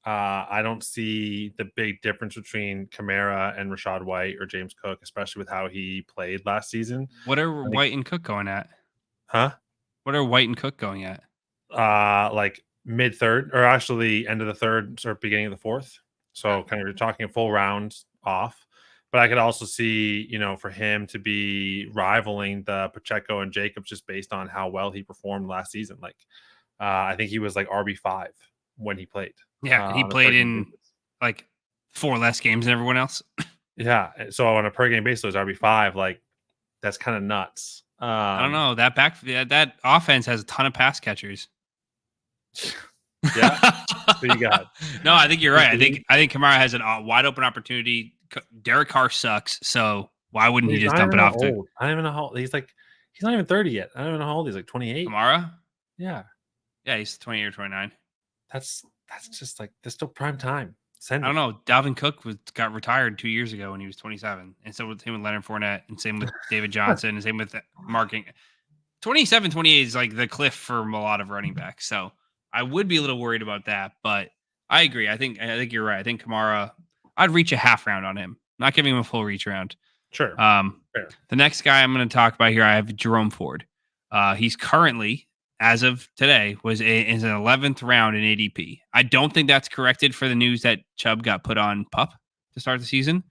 I don't see the big difference between Kamara and Rachaad White or James Cook, especially with how he played last season. What are White and Cook going at? Huh? What are White and Cook going at? Like mid-3rd, or actually end of the 3rd, sort of beginning of the 4th. So kind of you're talking a full round off. But I could also see, for him to be rivaling the Pacheco and Jacobs just based on how well he performed last season. Like, I think he was like RB5 when he played. Yeah, he played in like 4 less games than everyone else. Yeah, so on a per game basis, it was RB5. Like, that's kind of nuts. I don't know. That offense has a ton of pass catchers. Yeah, who you got? No, I think you're right. I think Kamara has a wide open opportunity. Derek Carr sucks, so why wouldn't he just dump it off to? I don't even know how he's not even 30 yet. I don't even know how old he's, like 28. Kamara? Yeah, he's 28 or 29. That's just like that's still prime time. I don't know. Dalvin Cook got retired 2 years ago when he was 27, and so with him with Leonard Fournette, and same with David Johnson, and same with Marking. 27, 28 is like the cliff for a lot of running backs. So I would be a little worried about that, but I agree. I think you're right. I think Kamara, I'd reach a half round on him, not giving him a full reach round. Sure. The next guy I'm going to talk about here, I have Jerome Ford. He's currently as of today, is an 11th round in ADP. I don't think that's corrected for the news that Chubb got put on PUP to start the season.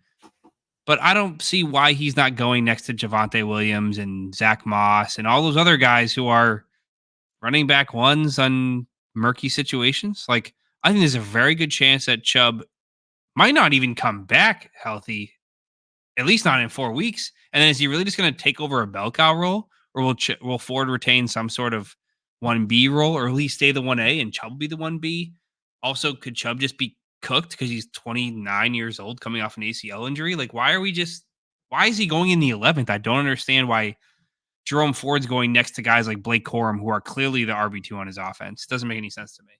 But I don't see why he's not going next to Javonte Williams and Zach Moss and all those other guys who are running back ones on murky situations. Like, I think there's a very good chance that Chubb might not even come back healthy, at least not in 4 weeks. And then is he really just going to take over a bell cow role, or will Ford retain some sort of 1B role, or will he stay the 1A and Chubb be the 1B? Also, could Chubb just be cooked because he's 29 years old coming off an ACL injury? Like, why is he going in the 11th? I don't understand why Jerome Ford's going next to guys like Blake Corum, who are clearly the RB2 on his offense. Doesn't make any sense to me.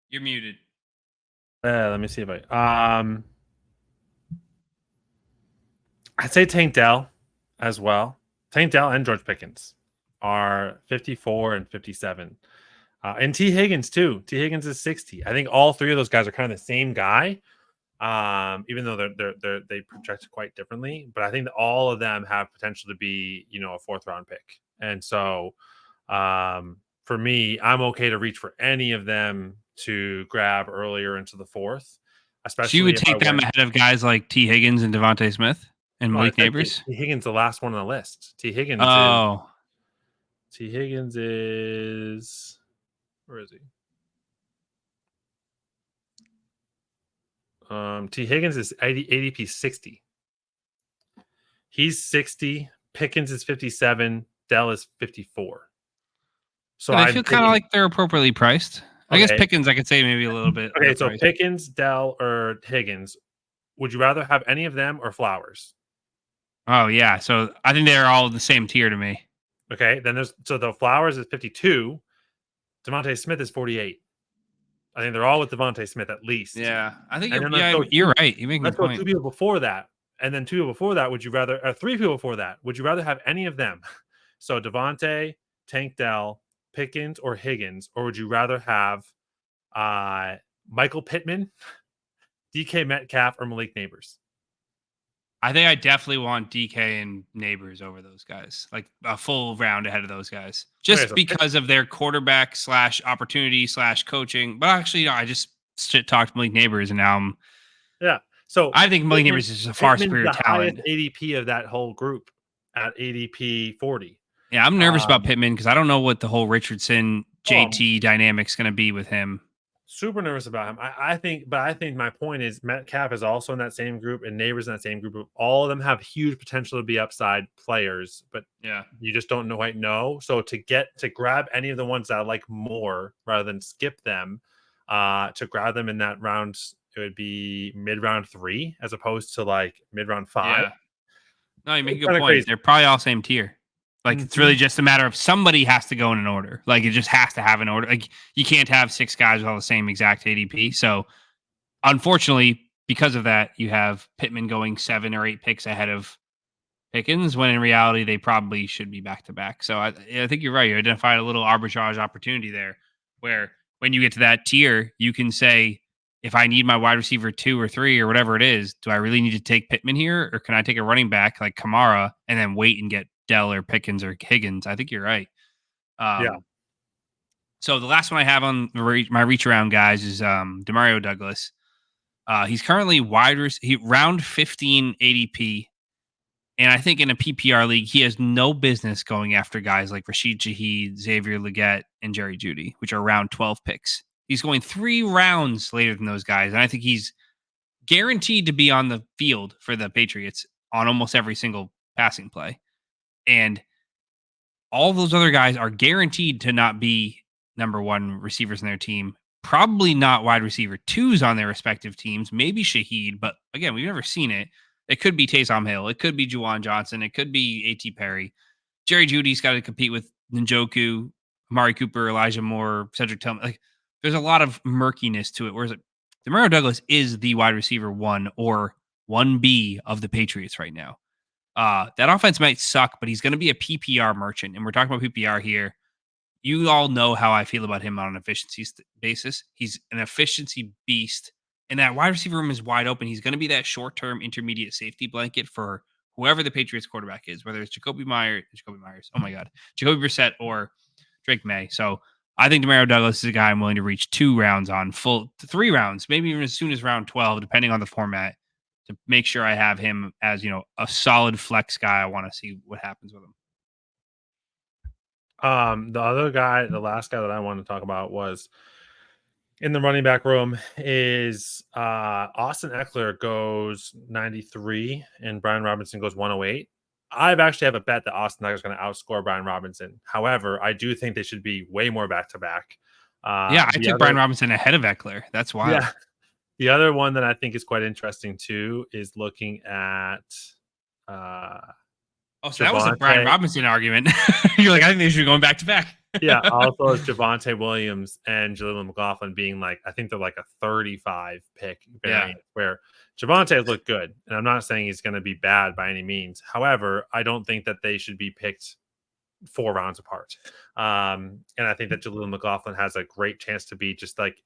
You're muted. Let me see if I'd say Tank Dell as well. Tank Dell and George Pickens are 54 and 57. And T. Higgins, too. T. Higgins is 60. I think all three of those guys are kind of the same guy, even though they project quite differently. But I think that all of them have potential to be, a fourth-round pick. And so for me, I'm okay to reach for any of them to grab earlier into the fourth. Especially so you would take them ahead of guys like T. Higgins and Devontae Smith and Malik Neighbors? T. Higgins, the last one on the list. T. Higgins is where is he? T. Higgins is ADP 60. He's 60. Pickens is 57. Dell is 54. So I feel kind of like they're appropriately priced. I guess Pickens, I could say maybe a little bit. Okay, so Pickens, Dell, or Higgins. Would you rather have any of them or Flowers? Oh, yeah. So I think they're all the same tier to me. Okay, then the Flowers is 52. Devontae Smith is 48. I think they're all with Devontae Smith at least. Yeah, I think you're right. You make a point. Let's go 2 people before that, and then 2 people before that. Would you rather? 3 people before that. Would you rather have any of them? So Devontae, Tank Dell, Pickens, or Higgins, or would you rather have Michael Pittman, DK Metcalf, or Malik Neighbors? I think I definitely want DK and Neighbors over those guys, like a full round ahead of those guys, just because of their quarterback / opportunity / coaching. But actually, I just shit talked Malik Neighbors, and now So I think Malik Neighbors is a far superior talent. ADP of that whole group at ADP 40. Yeah, I'm nervous about Pittman because I don't know what the whole Richardson JT dynamic's going to be with him. Super nervous about him. I think my point is Metcalf is also in that same group and Neighbors in that same group. All of them have huge potential to be upside players, but you just don't know. So to grab any of the ones that I like more rather than skip them, to grab them in that round, it would be mid-round 3 as opposed to like mid-round 5. Yeah. No, you make a good point. Crazy. They're probably all same tier. Like, it's really just a matter of somebody has to go in an order. Like, it just has to have an order. Like, you can't have 6 guys with all the same exact ADP. So, unfortunately, because of that, you have Pittman going 7 or 8 picks ahead of Pickens, when in reality, they probably should be back-to-back. So, I think you're right. You identified a little arbitrage opportunity there, where when you get to that tier, you can say, if I need my wide receiver 2 or 3 or whatever it is, do I really need to take Pittman here? Or can I take a running back like Kamara and then wait and get Dell or Pickens or Higgins? I think you're right. So the last one I have on my reach around guys is Demario Douglas. He's currently round 15 ADP. And I think in a PPR league, he has no business going after guys like Rashid Shaheed, Xavier Legette, and Jerry Jeudy, which are round 12 picks. He's going 3 rounds later than those guys. And I think he's guaranteed to be on the field for the Patriots on almost every single passing play. And all those other guys are guaranteed to not be number 1 receivers in their team. Probably not wide receiver 2s on their respective teams. Maybe Shaheed, but again, we've never seen it. It could be Taysom Hill. It could be Juwan Johnson. It could be A.T. Perry. Jerry Jeudy's got to compete with Njoku, Amari Cooper, Elijah Moore, Cedric Tillman. Like, there's a lot of murkiness to it. Whereas Demario Douglas is the wide receiver 1 or 1B of the Patriots right now. That offense might suck, but he's going to be a PPR merchant. And we're talking about PPR here. You all know how I feel about him on an efficiency basis. He's an efficiency beast. And that wide receiver room is wide open. He's going to be that short-term intermediate safety blanket for whoever the Patriots quarterback is, whether it's Jacoby Brissett or Drake May. So I think Demario Douglas is a guy I'm willing to reach 2 rounds on, full 3 rounds, maybe even as soon as round 12, depending on the format, to make sure I have him as, a solid flex guy. I want to see what happens with him. The other guy, the last guy that I wanted to talk about was in the running back room is Austin Ekeler goes 93 and Brian Robinson goes 108. I've actually have a bet that Austin Ekeler is going to outscore Brian Robinson. However, I do think they should be way more back to back. I took Brian Robinson ahead of Ekeler. That's wild. Yeah. The other one that I think is quite interesting too is looking at so that was a Brian Robinson argument. You're like, I think they should be going back to back. Yeah. Also, is Javonte Williams and Jaleel McLaughlin being like, I think they're like a 35 pick variant where Javonte has looked good. And I'm not saying he's going to be bad by any means. However, I don't think that they should be picked 4 rounds apart. And I think that Jaleel McLaughlin has a great chance to be just like,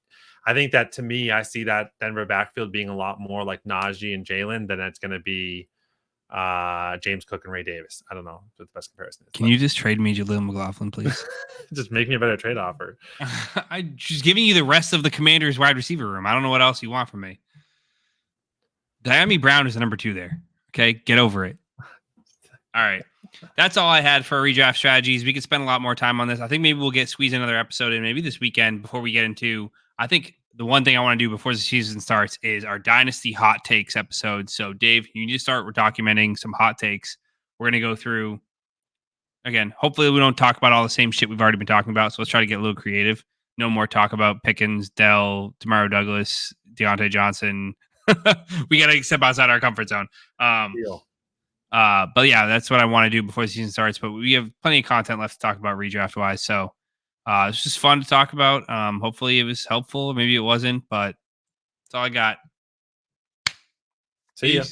I think that to me, I see that Denver backfield being a lot more like Najee and Jalen than it's going to be James Cook and Ray Davis. I don't know what the best comparison is. Can you just trade me Jaleel McLaughlin, please? Just make me a better trade offer. I'm just giving you the rest of the Commanders wide receiver room. I don't know what else you want from me. Diami Brown is the number 2 there. Okay, get over it. All right. That's all I had for redraft strategies. We could spend a lot more time on this. I think maybe we'll squeeze another episode in maybe this weekend before we get into, I think the one thing I want to do before the season starts is our Dynasty Hot Takes episode. So, Dave, you need to start documenting some hot takes. We're going to go through, again, hopefully we don't talk about all the same shit we've already been talking about. So let's try to get a little creative. No more talk about Pickens, Dell, Demario Douglas, Diontae Johnson. We got to step outside our comfort zone. But yeah, that's what I want to do before the season starts. But we have plenty of content left to talk about redraft wise. So it's just fun to talk about. Hopefully it was helpful. Maybe it wasn't, but that's all I got. See ya.